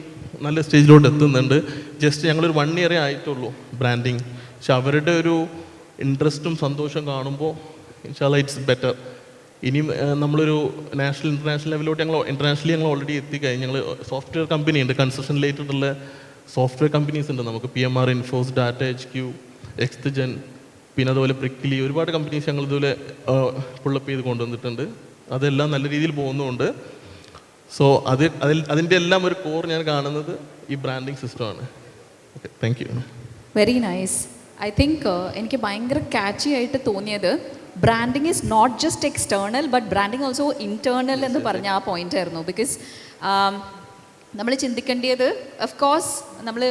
നല്ല സ്റ്റേജിലോട്ട് എത്തുന്നുണ്ട്. ജസ്റ്റ് ഞങ്ങളൊരു 1 ഇയറേ ആയിട്ടുള്ളൂ ബ്രാൻഡിങ്. പക്ഷെ അവരുടെ ഒരു ഇൻട്രസ്റ്റും സന്തോഷം കാണുമ്പോൾ ഇൻഷാല്ലാ ഇറ്റ്സ് ബെറ്റർ. ഇനിയും നമ്മളൊരു ഇൻ്റർനാഷണൽ ലെവലിലോട്ട് ഇൻ്റർനാഷണലി ഞങ്ങൾ ഓൾറെഡി എത്തിക്കഴിഞ്ഞ് ഞങ്ങൾ സോഫ്റ്റ്വെയർ കമ്പനി ഉണ്ട്, കൺസ്ട്രക്ഷൻ റിലേറ്റഡുള്ള സോഫ്റ്റ്വെയർ കമ്പനീസ് ഉണ്ട് നമുക്ക്. PMR, ഇൻഫോസ്, ഡാറ്റ HQ, എക്സ്ജൻ, പിന്നെ അതുപോലെ പ്രിക്കിലി, ഒരുപാട് കമ്പനീസ് ഞങ്ങൾ ഇതുപോലെ പുള്ളപ്പ് ചെയ്ത് കൊണ്ടുവന്നിട്ടുണ്ട്. അതെല്ലാം നല്ല രീതിയിൽ പോകുന്നുമുണ്ട്. സോ അതിൻ്റെ എല്ലാം ഒരു കോർ ഞാൻ കാണുന്നത് ഈ ബ്രാൻഡിങ് സിസ്റ്റമാണ്. Okay, thank you. Very nice. I think എനിക്ക് ഭയങ്കര ക്യാച്ചി ആയിട്ട് തോന്നിയത് branding is not just external but branding also internal എന്ന് പറഞ്ഞ ആ പോയിന്റ് ആയിരുന്നു. ബിക്കോസ് നമ്മൾ ചിന്തിക്കേണ്ടത് ഓഫ് കോഴ്സ് നമ്മൾ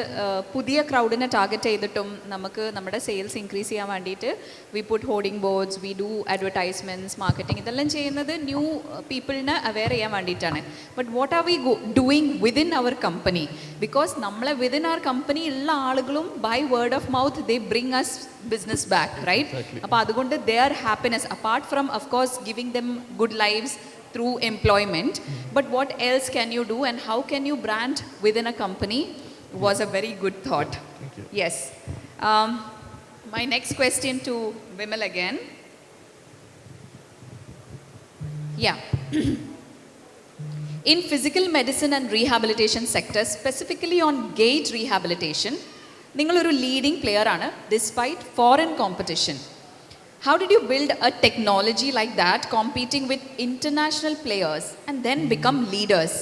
പുതിയ ക്രൗഡിനെ ടാർഗറ്റ് ചെയ്തിട്ടും നമുക്ക് നമ്മുടെ സെയിൽസ് ഇൻക്രീസ് ചെയ്യാൻ വേണ്ടിയിട്ട് we put hoarding boards, we do advertisements, marketing, ഇതെല്ലാം ചെയ്യുന്നത് ന്യൂ പീപ്പിളിനെ അവെയർ ചെയ്യാൻ വേണ്ടിയിട്ടാണ്. But what are we doing within our company? Because നമ്മളെ വിതിൻ അവർ കമ്പനി ഉള്ള ആളുകളും by word of mouth they bring us business back, right? അപ്പോൾ അതുകൊണ്ട് their happiness apart from of course giving them good lives through employment, but what else can you do and how can you brand within a company was a very good thought. Thank you. Yes. My next question to Vimal again. Yeah. In physical medicine and rehabilitation sector, specifically on gait rehabilitation, ningaloru leading player aanu despite foreign competition. How did you build a technology like that, competing with international players and then become leaders?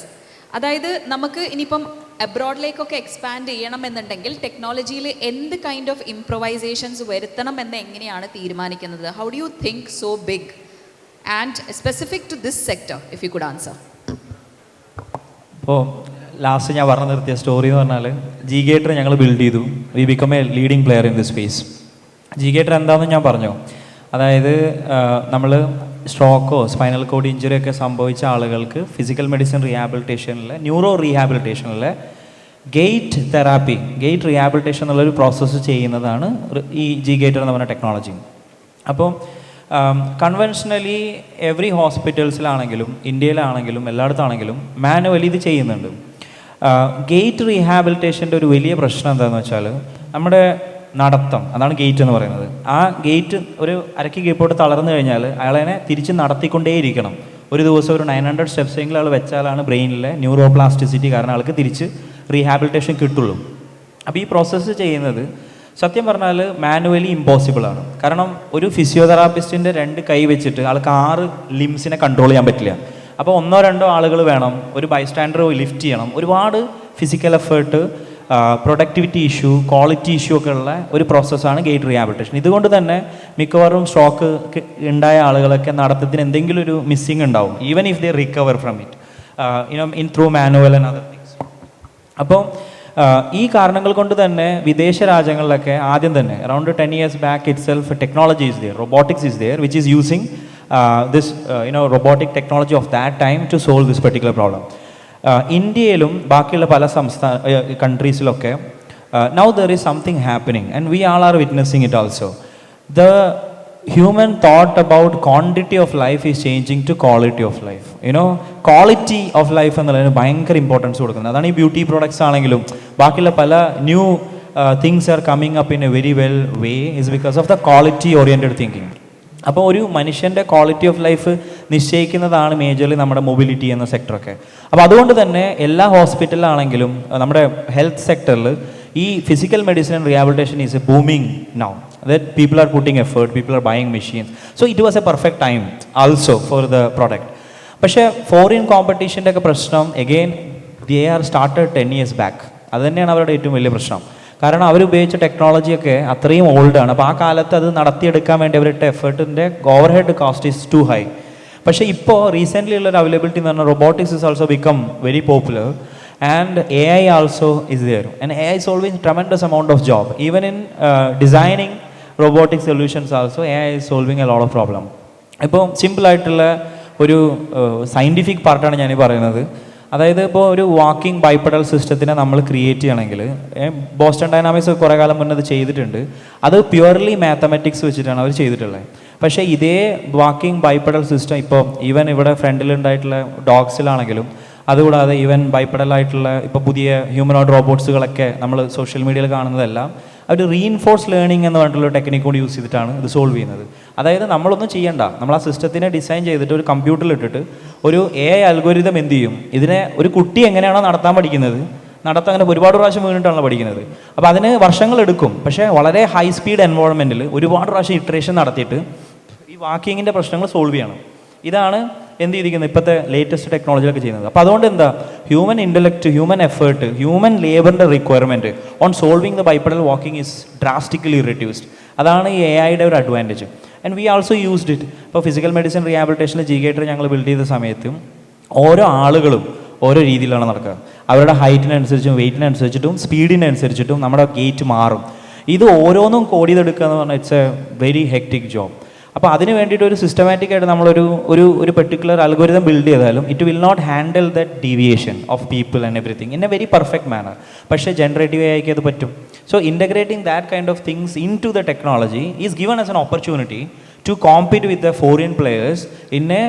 അതായത് നമുക്ക് ഇനിയിപ്പം അബ്രോഡിലേക്കൊക്കെ expand ചെയ്യണം എന്നുണ്ടെങ്കിൽ ടെക്നോളജിയിൽ എന്ത് kind of ഇംപ്രൊവൈസേഷൻസ് വരുത്തണം എന്ന് എങ്ങനെയാണ് തീരുമാനിക്കുന്നത്? How do you think so big and specific to this sector, if you could answer. ഇപ്പോൾ ലാസ്റ്റ് ഞാൻ പറഞ്ഞു നിർത്തിയ സ്റ്റോറി എന്ന് പറഞ്ഞാൽ ജി ഗേറ്റർ ഞങ്ങൾ ബിൽഡ് ചെയ്തു. We become a leading player in this space. G Gaiter എന്താണെന്ന് ഞാൻ പറഞ്ഞു. അതായത് നമ്മൾ സ്ട്രോക്കോ സ്പൈനൽ കോഡ് ഇഞ്ചുറി ഒക്കെ സംഭവിച്ച ആളുകൾക്ക് ഫിസിക്കൽ മെഡിസിൻ റീഹാബിലിറ്റേഷനിൽ, ന്യൂറോ റീഹാബിലിറ്റേഷനിൽ ഗേറ്റ് തെറാപ്പി, ഗേറ്റ് റീഹാബിലിറ്റേഷൻ എന്നുള്ളൊരു പ്രോസസ്സ് ചെയ്യുന്നതാണ് ഈ ജി ഗേറ്റർ എന്ന് പറഞ്ഞ ടെക്നോളജി. അപ്പോൾ കൺവെൻഷനലി എവറി ഹോസ്പിറ്റൽസിലാണെങ്കിലും ഇന്ത്യയിലാണെങ്കിലും എല്ലായിടത്താണെങ്കിലും മാനുവലി ഇത് ചെയ്യുന്നുണ്ട്. ഗേറ്റ് റീഹാബിലിറ്റേഷൻ്റെ ഒരു വലിയ പ്രശ്നം എന്താണെന്ന് വെച്ചാൽ നമ്മുടെ നടത്തം, അതാണ് ഗേറ്റ് എന്ന് പറയുന്നത്. ആ ഗേറ്റ് ഒരു അരക്ക് കീഴ്പോട്ട് തളർന്നു കഴിഞ്ഞാൽ അയാളെ തിരിച്ച് നടത്തിക്കൊണ്ടേയിരിക്കണം. ഒരു ദിവസം ഒരു 900 സ്റ്റെപ്സ് എങ്കിലും ആൾ വെച്ചാലാണ് ബ്രെയിനിലെ ന്യൂറോപ്ലാസ്റ്റിസിറ്റി കാരണം ആൾക്ക് തിരിച്ച് റീഹാബിലിറ്റേഷൻ കിട്ടുള്ളൂ. അപ്പോൾ ഈ പ്രോസസ്സ് ചെയ്യുന്നത് സത്യം പറഞ്ഞാൽ മാനുവലി ഇമ്പോസിബിളാണ്. കാരണം ഒരു ഫിസിയോതെറാപ്പിസ്റ്റിൻ്റെ 2 കൈ വെച്ചിട്ട് ആൾക്ക് 6 ലിംസിനെ കൺട്രോൾ ചെയ്യാൻ പറ്റില്ല. അപ്പോൾ 1-2 ആളുകൾ വേണം, ഒരു ബൈസ്റ്റാൻഡർ ലിഫ്റ്റ് ചെയ്യണം, ഒരുപാട് physical effort, productivity issue, quality issue ഒക്കെ ഉള്ള ഒരു പ്രോസസ്സാണ് ഗേറ്റ് റീഹാബിലിറ്റേഷൻ. ഇതുകൊണ്ട് തന്നെ മിക്കവാറും സ്ട്രോക്ക് ഉണ്ടായ ആളുകളൊക്കെ നടത്തത്തിന് എന്തെങ്കിലും ഒരു മിസ്സിങ് ഉണ്ടാവും, even if they recover from it in through manual and other things. അപ്പോൾ ഈ കാരണങ്ങൾ കൊണ്ട് തന്നെ വിദേശ രാജ്യങ്ങളിലൊക്കെ ആദ്യം തന്നെ around 10 years back itself technology is there, robotics is there, which is using this robotic technology of that time to solve this particular problem. ഇന്ത്യയിലും ബാക്കിയുള്ള പല കൺട്രീസിലൊക്കെ now there is something happening and we all are witnessing it also. The human thought about quantity of life is changing to quality of life. Quality of life എന്നുള്ളതിന് ഭയങ്കര importance കൊടുക്കുന്നത്. അതാണ് ഈ beauty products ആണെങ്കിലും ബാക്കിയുള്ള പല new things are coming up in a very well way is because of the quality oriented thinking. അപ്പോൾ ഒരു മനുഷ്യൻ്റെ ക്വാളിറ്റി ഓഫ് ലൈഫ് നിശ്ചയിക്കുന്നതാണ് മേജർലി നമ്മുടെ മൊബിലിറ്റി എന്ന സെക്ടറൊക്കെ. അപ്പോൾ അതുകൊണ്ട് തന്നെ എല്ലാ ഹോസ്പിറ്റലിലാണെങ്കിലും നമ്മുടെ ഹെൽത്ത് സെക്ടറിൽ ഈ physical medicine and rehabilitation is a booming now. That people are putting effort, people are buying machines. So it was a perfect time also for the product. പക്ഷേ ഫോറിൻ കോമ്പറ്റീഷൻ്റെ ഒക്കെ പ്രശ്നം again they are started 10 years back. അത് തന്നെയാണ് അവരുടെ ഏറ്റവും വലിയ പ്രശ്നം. കാരണം അവരുപയോഗിച്ച ടെക്നോളജിയൊക്കെ അത്രയും ഓൾഡാണ്. അപ്പോൾ ആ കാലത്ത് അത് നടത്തിയെടുക്കാൻ വേണ്ടി അവരുടെ എഫേർട്ടിൻ്റെ overhead cost is too high. പക്ഷേ ഇപ്പോൾ റീസെൻ്റ്ലി ഉള്ളൊരു അവൈലബിലിറ്റി എന്ന് പറഞ്ഞാൽ robotics is also become very popular and AI also is there, and AI is solving tremendous amount of job. Even in designing robotic solutions also AI is solving a lot of problem. ഇപ്പോൾ സിമ്പിളായിട്ടുള്ള ഒരു scientific പാർട്ടാണ് ഞാൻ പറയുന്നത്. അതായത് ഇപ്പോൾ ഒരു walking ബൈപ്പെഡൽ സിസ്റ്റത്തിനെ നമ്മൾ ക്രിയേറ്റ് ചെയ്യണമെങ്കിൽ ബോസ്റ്റൺ ഡൈനാമിക്സ് കുറേ കാലം മുന്നേ അത് ചെയ്തിട്ടുണ്ട്. അത് പ്യുവർലി മാത്തമാറ്റിക്സ് വെച്ചിട്ടാണ് അവർ ചെയ്തിട്ടുള്ളത്. പക്ഷേ ഇതേ വാക്കിംഗ് ബൈപ്പെഡൽ സിസ്റ്റം ഇപ്പോൾ ഈവൻ ഇവിടെ ഫ്രണ്ടിലുണ്ടായിട്ടുള്ള ഡോഗ്സിലാണെങ്കിലും അതുകൂടാതെ ഈവൻ ബൈപ്പെഡലായിട്ടുള്ള ഇപ്പോൾ പുതിയ ഹ്യൂമനോയിഡ് റോബോട്ട്സുകളൊക്കെ നമ്മൾ സോഷ്യൽ മീഡിയയിൽ കാണുന്നതെല്ലാം അവർ റീഇൻഫോഴ്സ് ലേണിംഗ് എന്ന് പറഞ്ഞിട്ടുള്ള ടെക്നിക്ക് കൂടി യൂസ് ചെയ്തിട്ടാണ് ഇത് സോൾവ് ചെയ്യുന്നത്. അതായത് നമ്മളൊന്നും ചെയ്യണ്ട, നമ്മൾ ആ സിസ്റ്റത്തിനെ ഡിസൈൻ ചെയ്തിട്ട് ഒരു കമ്പ്യൂട്ടറിൽ ഇട്ടിട്ട് ഒരു AI അൽഗോരിതം എന്ത് ചെയ്യും, ഇതിനെ ഒരു കുട്ടി എങ്ങനെയാണോ നടത്താൻ പഠിക്കുന്നത് നടത്താൻ അങ്ങനെ ഒരുപാട് പ്രാവശ്യം വീണിട്ടാണല്ലോ പഠിക്കുന്നത്. അപ്പോൾ അതിന് വർഷങ്ങളെടുക്കും. പക്ഷേ വളരെ ഹൈ സ്പീഡ് എൻവയോൺമെൻറ്റിൽ ഒരുപാട് പ്രാവശ്യം ഇറ്ററേഷൻ നടത്തിയിട്ട് ഈ വാക്കിങ്ങിൻ്റെ പ്രശ്നങ്ങൾ സോൾവ് ചെയ്യണം. ഇതാണ് എന്ത് ചെയ്തിരിക്കുന്നത് ഇപ്പോഴത്തെ ലേറ്റസ്റ്റ് ടെക്നോളജികളൊക്കെ ചെയ്യുന്നത്. അപ്പോൾ അതുകൊണ്ട് എന്താ human intellect, human effort, human ലേബറിൻ്റെ requirement on solving the bipedal walking is drastically reduced. അതാണ് ഈ AI ഒരു advantage. And we also used it. ഇപ്പോൾ ഫിസിക്കൽ മെഡിസിൻ റീഹാബിലിറ്റേഷനിൽ ജി ഗേറ്റർ ഞങ്ങൾ ബിൽഡ് ചെയ്ത സമയത്തും ഓരോ ആളുകളും ഓരോ രീതിയിലാണ് നടക്കുക. അവരുടെ ഹൈറ്റിനനുസരിച്ചും വെയ്റ്റിനനുസരിച്ചിട്ടും സ്പീഡിനനുസരിച്ചിട്ടും നമ്മുടെ ഗേറ്റ് മാറും. ഇത് ഓരോന്നും കോഡ് ചെയ്തെടുക്കുക എന്ന് പറഞ്ഞാൽ it's a very hectic job. അപ്പോൾ അതിന് വേണ്ടിയിട്ട് ഒരു സിസ്റ്റമാറ്റിക് ആയിട്ട് നമ്മളൊരു ഒരു പെർട്ടിക്കുലർ അൽഗോരിതം ബിൽഡ് ചെയ്താലും it will not handle that deviation of people and everything in a very perfect manner. പക്ഷേ ജനറേറ്റീവ് എഐക്ക് അത് പറ്റും. So integrating that kind of things into the technology is given as an opportunity to compete with the foreign players in a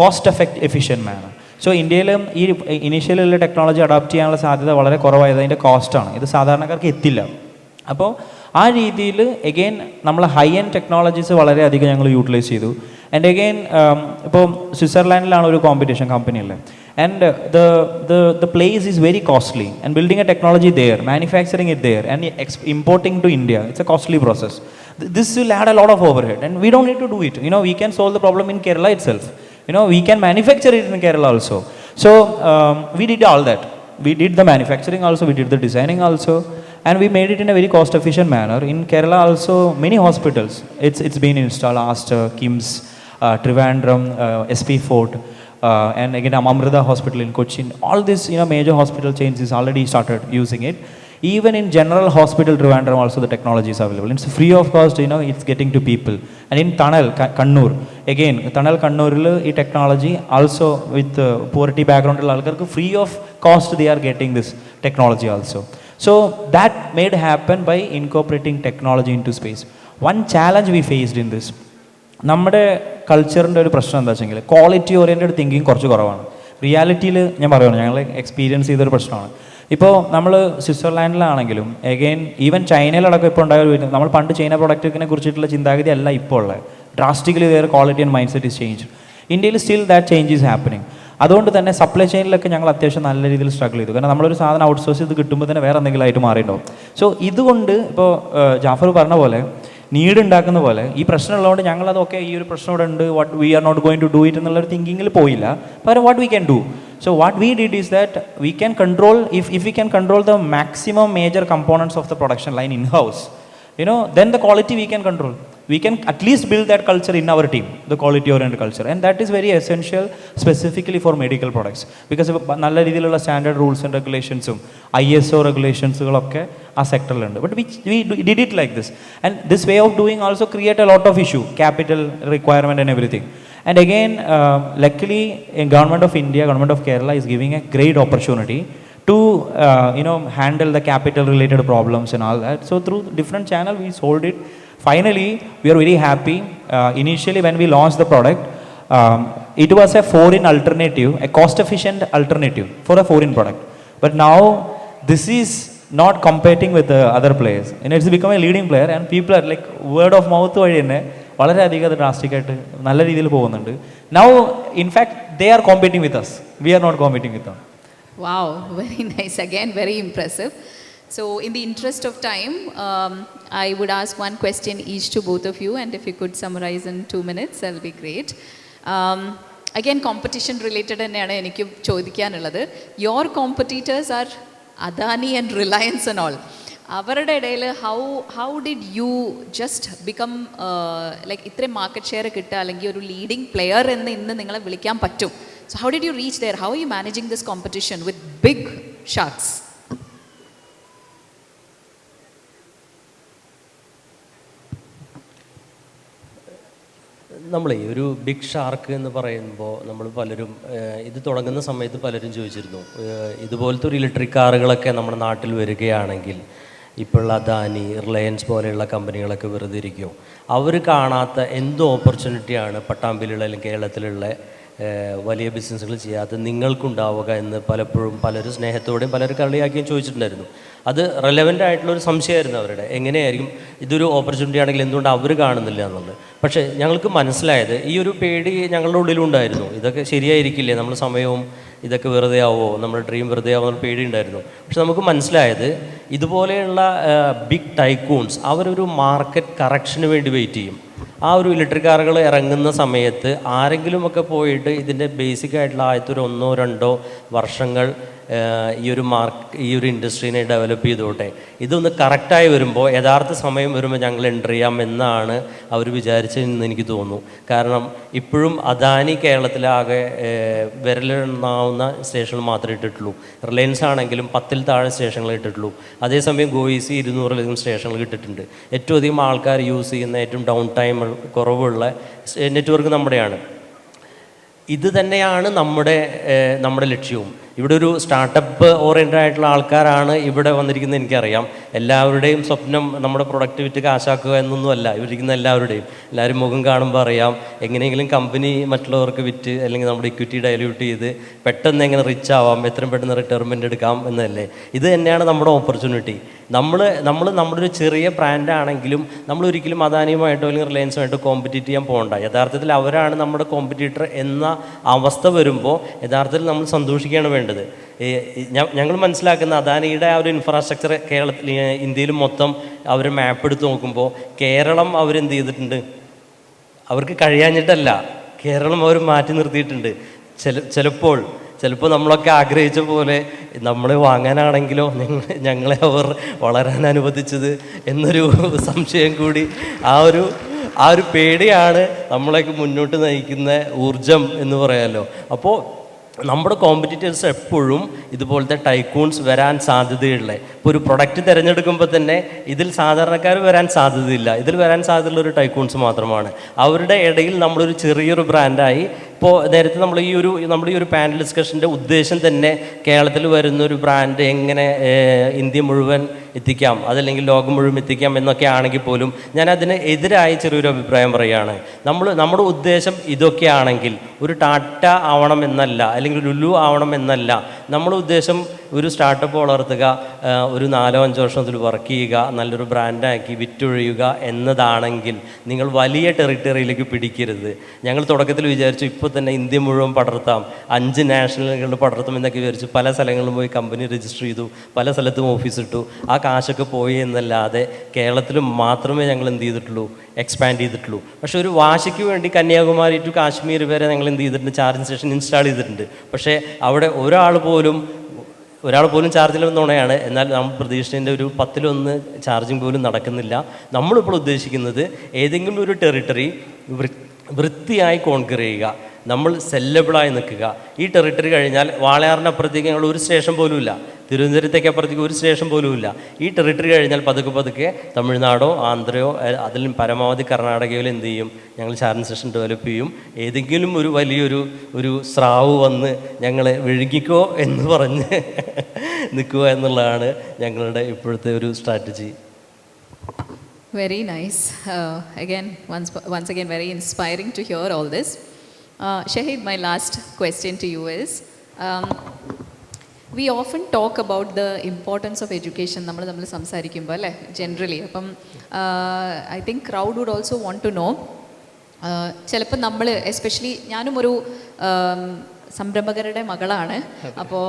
cost efficient manner. So ഇന്ത്യയിൽ ഈ ഇനീഷ്യലുള്ള technology adopt ചെയ്യാനുള്ള സാധ്യത വളരെ കുറവായത് അതിൻ്റെ കോസ്റ്റാണ്. ഇത് സാധാരണക്കാർക്ക് എത്തില്ല. അപ്പോൾ ആ രീതിയിൽ എഗെയിൻ നമ്മൾ ഹൈ എൻഡ് ടെക്നോളജീസ് വളരെയധികം ഞങ്ങൾ യൂട്ടിലൈസ് ചെയ്തു. ആൻഡ് എഗെയിൻ ഇപ്പോൾ സ്വിറ്റ്സർലാൻഡിലാണ് ഒരു കോമ്പറ്റീഷൻ കമ്പനിയുള്ളത്. And the place is very costly, and building a technology there, manufacturing it there, and importing to India, it's a costly process. This will add a lot of overhead, and we don't need to do it. We can solve the problem in Kerala itself. We can manufacture it in Kerala also. So we did all that. We did the manufacturing also, we did the designing also, and we made it in a very cost efficient manner. In Kerala also, many hospitals, it's been installed, Aster, KIMS, Trivandrum, SP Fort, and again Amrita Hospital in Cochin. All these major hospital chains is already started using it. Even in general hospital Trivandrum also the technology is available. It's free of cost, it's getting to people. And in Tunnel, Kannur, again, Tunnel Kannuril, this technology also with poverty background, free of cost they are getting this technology also. So that made happen by incorporating technology into space. One challenge we faced in this, നമ്മുടെ കൾച്ചറിൻ്റെ ഒരു പ്രശ്നം എന്താ വെച്ചെങ്കിൽ quality oriented thinking കുറച്ച് കുറവാണ്. റിയാലിറ്റിയിൽ ഞാൻ പറയുകയാണ്, ഞങ്ങൾ എക്സ്പീരിയൻസ് ചെയ്തൊരു പ്രശ്നമാണ്. ഇപ്പോൾ നമ്മൾ സ്വിറ്റ്സർലാൻഡിലാണെങ്കിലും എഗെയിൻ ഈവൻ ചൈനയിലടക്കം ഇപ്പോൾ ഉണ്ടായ നമ്മൾ പണ്ട് ചൈന പ്രൊഡക്റ്റിനെ കുറിച്ചിട്ടുള്ള ചിന്താഗതി അല്ല ഇപ്പോൾ ഉള്ളത്. Drastically their quality and mindset is change. ഇന്ത്യയിൽ still that change is happening. അതുകൊണ്ട് തന്നെ സപ്ലൈ ചെയിനിലൊക്കെ ഞങ്ങൾ അത്യാവശ്യം നല്ല രീതിയിൽ സ്ട്രഗിൾ ചെയ്തു. കാരണം നമ്മളൊരു സാധനം ഔട്ട്സോഴ്സ് ചെയ്ത് കിട്ടുമ്പോൾ തന്നെ വേറെ എന്തെങ്കിലും ആയിട്ട് മാറിയിട്ടുണ്ടാവും. സോ ഇതുകൊണ്ട് ഇപ്പോൾ ജാഫർ പറഞ്ഞ പോലെ നീഡ് ഉണ്ടാക്കുന്ന പോലെ ഈ പ്രശ്നമുള്ളതുകൊണ്ട് ഞങ്ങളതൊക്കെ ഈ ഒരു പ്രശ്നം ഇവിടെ ഉണ്ട്, what we are not going to do it എന്നുള്ളൊരു തിങ്കിങ്ങിൽ പോയില്ല. പകരം what we can do. So what we did is that we can control, if we can control the maximum major components of the production line in-house, then the quality we can control. We can at least build that culture in our team, the quality oriented culture, and that is very essential specifically for medical products, because നല്ല രീതിയിലുള്ള standard rules and റെഗുലേഷൻസും ISO റെഗുലേഷൻസുകളൊക്കെ ആ സെക്ടറിലുണ്ട്. But we did it like this, and this way of doing also create a lot of issue, capital requirement and everything. And again, luckily, Government of India, Government of Kerala is giving a great opportunity to handle the capital related problems and all that. So through different channel we solved it. Finally, we are very happy. Initially when we launched the product, it was a foreign alternative, a cost efficient alternative for a foreign product. But now this is not competing with the other players, and it's become a leading player, and people are like word of mouth വഴി തന്നെ വളരെയധികം അത് ഡ്രാസ്റ്റിക്കായിട്ട് നല്ല രീതിയിൽ പോകുന്നുണ്ട്. Now in fact they are competing with us, we are not competing with them. Wow, very nice. Again, very impressive. So in the interest of time, I would ask one question each to both of you, and if you could summarize in 2 minutes, that will be great. Again, competition related തന്നെയാണ് എനിക്ക് ചോദിക്കാനുള്ളത്. Your competitors are Adani and Reliance and all. അവരുടെ ഇടയിൽ how did you just become like ഇത്രയും market share കിട്ടുക, അല്ലെങ്കിൽ ഒരു leading player എന്ന് ഇന്ന് നിങ്ങളെ വിളിക്കാൻ പറ്റും? So how did you reach there? How are you managing this competition with big sharks? നമ്മളെ ഒരു ബിഗ് ഷാർക്ക് എന്ന് പറയുമ്പോൾ നമ്മൾ പലരും ഇത് തുടങ്ങുന്ന സമയത്ത് പലരും ചോദിച്ചിരുന്നു, ഇതുപോലത്തെ ഒരു ഇലക്ട്രിക് കാറുകളൊക്കെ നമ്മുടെ നാട്ടിൽ വരികയാണെങ്കിൽ ഇപ്പോൾ അദാനി, റിലയൻസ് പോലെയുള്ള കമ്പനികളൊക്കെ വെറുതെ ഇരിക്കുമോ? അവർ കാണാത്ത എന്ത് ഓപ്പർച്യൂണിറ്റിയാണ് പട്ടാമ്പിയിലുള്ള അല്ലെങ്കിൽ കേരളത്തിലുള്ള വലിയ ബിസിനസ്സുകൾ ചെയ്യാത്ത നിങ്ങൾക്കുണ്ടാവുക എന്ന് പലപ്പോഴും പലരും സ്നേഹത്തോടെയും പലരും കളിയാക്കിയും ചോദിച്ചിട്ടുണ്ടായിരുന്നു. അത് റെലവൻ്റ് ആയിട്ടുള്ളൊരു സംശയമായിരുന്നു അവരുടെ. എങ്ങനെയായിരിക്കും ഇതൊരു ഓപ്പർച്യൂണിറ്റി ആണെങ്കിൽ എന്തുകൊണ്ട് അവർ കാണുന്നില്ല എന്നുള്ളത്. പക്ഷേ ഞങ്ങൾക്ക് മനസ്സിലായത് ഈ ഒരു പേടി ഞങ്ങളുടെ ഉള്ളിലുണ്ടായിരുന്നു. ഇതൊക്കെ ശരിയായിരിക്കില്ലേ, നമ്മുടെ സമയവും ഇതൊക്കെ വെറുതെ ആവോ, നമ്മുടെ ഡ്രീം വെറുതെ ആവോ എന്നുള്ള പേടി ഉണ്ടായിരുന്നു. പക്ഷെ നമുക്ക് മനസ്സിലായത് ഇതുപോലെയുള്ള ബിഗ് ടൈക്കൂൺസ് അവരൊരു മാർക്കറ്റ് കറക്ഷന് വേണ്ടി വെയിറ്റ് ചെയ്യും. ആ ഒരു ഇലക്ട്രിക് കാറുകൾ ഇറങ്ങുന്ന സമയത്ത് ആരെങ്കിലുമൊക്കെ പോയിട്ട് ഇതിൻ്റെ ബേസിക് ആയിട്ടുള്ള ആദ്യത്തെ ഒരു 1-2 വർഷങ്ങൾ ഈ ഒരു ഇൻഡസ്ട്രീനെ ഡെവലപ്പ് ചെയ്തോട്ടെ, ഇതൊന്ന് കറക്റ്റായി വരുമ്പോൾ യഥാർത്ഥ സമയം വരുമ്പോൾ ഞങ്ങൾ എൻ്റർ ചെയ്യാം എന്നാണ് അവർ വിചാരിച്ചതെന്ന് എനിക്ക് തോന്നുന്നു. കാരണം ഇപ്പോഴും അദാനി കേരളത്തിലാകെ വിരലെണ്ണാവുന്ന സ്റ്റേഷനുകൾ മാത്രമേ ഇട്ടിട്ടുള്ളൂ. റിലയൻസ് ആണെങ്കിലും 10-ൽ താഴെ സ്റ്റേഷനുകൾ ഇട്ടിട്ടുള്ളൂ. അതേസമയം ഗോയിസി 200-ലധികം സ്റ്റേഷനുകൾ ഇട്ടിട്ടുണ്ട്. ഏറ്റവും അധികം ആൾക്കാർ യൂസ് ചെയ്യുന്ന ഏറ്റവും ഡൗൺ ടൈം കുറവുള്ള നെറ്റ്വർക്ക് നമ്മുടെയാണ്. ഇത് തന്നെയാണ് നമ്മുടെ ലക്ഷ്യവും. ഇവിടെ ഒരു സ്റ്റാർട്ടപ്പ് ഓറിയൻറ്റഡ് ആയിട്ടുള്ള ആൾക്കാരാണ് ഇവിടെ വന്നിരിക്കുന്നത് എനിക്കറിയാം. എല്ലാവരുടെയും സ്വപ്നം നമ്മുടെ പ്രൊഡക്റ്റ് വിറ്റ് കാശാക്കുക എന്നൊന്നുമല്ല ഇവരിക്കുന്ന എല്ലാവരും മുഖം കാണുമ്പോൾ അറിയാം എങ്ങനെയെങ്കിലും കമ്പനി മറ്റുള്ളവർക്ക് വിറ്റ് അല്ലെങ്കിൽ നമ്മുടെ ഇക്വിറ്റി ഡൈല്യൂട്ട് ചെയ്ത് പെട്ടെന്ന് എങ്ങനെ റിച്ച് ആവാം, എത്രയും പെട്ടെന്ന് റിട്ടയർമെൻറ്റ് എടുക്കാം എന്നല്ലേ. ഇത് തന്നെയാണ് നമ്മുടെ ഓപ്പർച്യൂണിറ്റി. നമ്മുടെ ഒരു ചെറിയ ബ്രാൻഡാണെങ്കിലും നമ്മൾ ഒരിക്കലും അദാനിയുമായിട്ടോ അല്ലെങ്കിൽ റിലയൻസുമായിട്ടോ കോമ്പറ്റീറ്റ് ചെയ്യാൻ പോകണ്ട. യഥാർത്ഥത്തിൽ അവരാണ് നമ്മുടെ കോമ്പറ്റീറ്റർ എന്ന അവസ്ഥ വരുമ്പോൾ യഥാർത്ഥത്തിൽ നമ്മൾ സന്തോഷിക്കുകയാണ് വേണ്ടത്. ഞങ്ങൾ മനസ്സിലാക്കുന്ന അദാനിയുടെ ആ ഒരു ഇൻഫ്രാസ്ട്രക്ചർ ഇന്ത്യയിൽ മൊത്തം അവർ മാപ്പ് എടുത്ത് നോക്കുമ്പോൾ കേരളം അവരെന്ത് ചെയ്തിട്ടുണ്ട്? അവർക്ക് കഴിയാഞ്ഞിട്ടല്ല, കേരളം അവർ മാറ്റി നിർത്തിയിട്ടുണ്ട്. ചിലപ്പോൾ നമ്മളൊക്കെ ആഗ്രഹിച്ച പോലെ നമ്മളെ വാങ്ങാനാണെങ്കിലോ ഞങ്ങളെ അവർ വളരാൻ അനുവദിച്ചത് എന്നൊരു സംശയം കൂടി, ആ ഒരു പേടിയാണ് നമ്മളെയൊക്കെ മുന്നോട്ട് നയിക്കുന്ന ഊർജം എന്ന് പറയാമല്ലോ. അപ്പോൾ നമ്മുടെ കോമ്പറ്റീറ്റേഴ്സ് എപ്പോഴും ഇതുപോലത്തെ ടൈക്കൂൺസ് വരാൻ സാധ്യതയുള്ള, ഇപ്പോൾ ഒരു പ്രൊഡക്റ്റ് തിരഞ്ഞെടുക്കുമ്പോൾ തന്നെ ഇതിൽ സാധാരണക്കാർ വരാൻ സാധ്യതയില്ല, ഇതിൽ വരാൻ സാധ്യതയുള്ള ഒരു ടൈക്കൂൺസ് മാത്രമാണ്. അവരുടെ ഇടയിൽ നമ്മളൊരു ചെറിയൊരു ബ്രാൻഡായി. ഇപ്പോൾ നേരത്തെ നമ്മുടെ ഈ ഒരു പാനൽ ഡിസ്കഷൻ്റെ ഉദ്ദേശം തന്നെ കേരളത്തിൽ വരുന്നൊരു ബ്രാൻഡ് എങ്ങനെ ഇന്ത്യ മുഴുവൻ എത്തിക്കാം, അതല്ലെങ്കിൽ ലോകം മുഴുവൻ എത്തിക്കാം എന്നൊക്കെ ആണെങ്കിൽ പോലും ഞാൻ അതിന് എതിരായി ചെറിയൊരു അഭിപ്രായം പറയുകയാണ്. നമ്മുടെ ഉദ്ദേശം ഇതൊക്കെ ആണെങ്കിൽ ഒരു ടാറ്റ ആവണം എന്നല്ല, അല്ലെങ്കിൽ ലുലു ആവണം എന്നല്ല. നമ്മുടെ ഉദ്ദേശം ഒരു സ്റ്റാർട്ടപ്പ് വളർത്തുക, ഒരു 4-5 വർഷം അതിൽ വർക്ക് ചെയ്യുക, നല്ലൊരു ബ്രാൻഡാക്കി വിറ്റൊഴിയുക എന്നതാണെങ്കിൽ നിങ്ങൾ വലിയ ടെറിട്ടറിയിലേക്ക് പിടിക്കരുത്. ഞങ്ങൾ തുടക്കത്തിൽ വിചാരിച്ചു ഇപ്പോൾ തന്നെ ഇന്ത്യ മുഴുവൻ പടർത്താം, 5 നാഷണലുകളിൽ പടർത്താം എന്നൊക്കെ വിചാരിച്ചു. പല സ്ഥലങ്ങളിലും പോയി കമ്പനി രജിസ്റ്റർ ചെയ്തു, പല സ്ഥലത്തും ഓഫീസ് ഇട്ടു. ആ കാശൊക്കെ പോയി എന്നല്ലാതെ കേരളത്തിൽ മാത്രമേ ഞങ്ങൾ എന്ത് ചെയ്തിട്ടുള്ളൂ, എക്സ്പാൻഡ് ചെയ്തിട്ടുള്ളൂ. പക്ഷേ ഒരു വാശിക്ക് വേണ്ടി കന്യാകുമാരി ടു കാശ്മീർ വരെ ഞങ്ങൾ എന്ത് ചെയ്തിട്ടുണ്ട്, ചാർജിങ് സ്റ്റേഷൻ ഇൻസ്റ്റാൾ ചെയ്തിട്ടുണ്ട്. പക്ഷേ അവിടെ ഒരാൾ പോലും ചാർജിലെന്നുണയാണ്. എന്നാൽ നമ്മൾ പ്രതീക്ഷിച്ചതിൻ്റെ ഒരു 10-1 ചാർജിങ് പോലും നടക്കുന്നില്ല. നമ്മളിപ്പോൾ ഉദ്ദേശിക്കുന്നത് ഏതെങ്കിലും ഒരു ടെറിട്ടറി വൃത്തിയായി കോൺക്വർ ചെയ്യുക, നമ്മൾ സെല്ലബിളായി നിൽക്കുക. ഈ ടെറിട്ടറി കഴിഞ്ഞാൽ വാളയാറിനപ്പുറത്തേക്ക് ഞങ്ങൾ ഒരു സ്റ്റേഷൻ പോലും ഇല്ല, തിരുവനന്തപുരത്തേക്ക് അപ്പുറത്തേക്ക് ഒരു സ്റ്റേഷൻ പോലും ഇല്ല. ഈ ടെറിട്ടറി കഴിഞ്ഞാൽ പതുക്കെ തമിഴ്നാടോ ആന്ധ്രയോ അതിലും പരമാവധി കർണാടകയിലോ എന്ത് ചെയ്യും, ഞങ്ങൾ ചാർജിങ് സ്റ്റേഷൻ ഡെവലപ്പ് ചെയ്യും. ഏതെങ്കിലും ഒരു വലിയൊരു സ്രാവ് വന്ന് ഞങ്ങളെ വിഴുങ്ങിക്കോ എന്ന് പറഞ്ഞ് നിൽക്കുക എന്നുള്ളതാണ് ഞങ്ങളുടെ ഇപ്പോഴത്തെ ഒരു strategy. Very nice. Once again, very inspiring to hear all this. Shahid, my last question to you is, we often talk about the importance of education. നമ്മൾ സംസാരിക്കുമ്പോൾ അല്ലേ, ജനറലി. അപ്പം I think crowd would also want to know, ചിലപ്പോൾ നമ്മൾ especially ഞാനും ഒരു സംരംഭകരുടെ മകളാണ്, അപ്പോൾ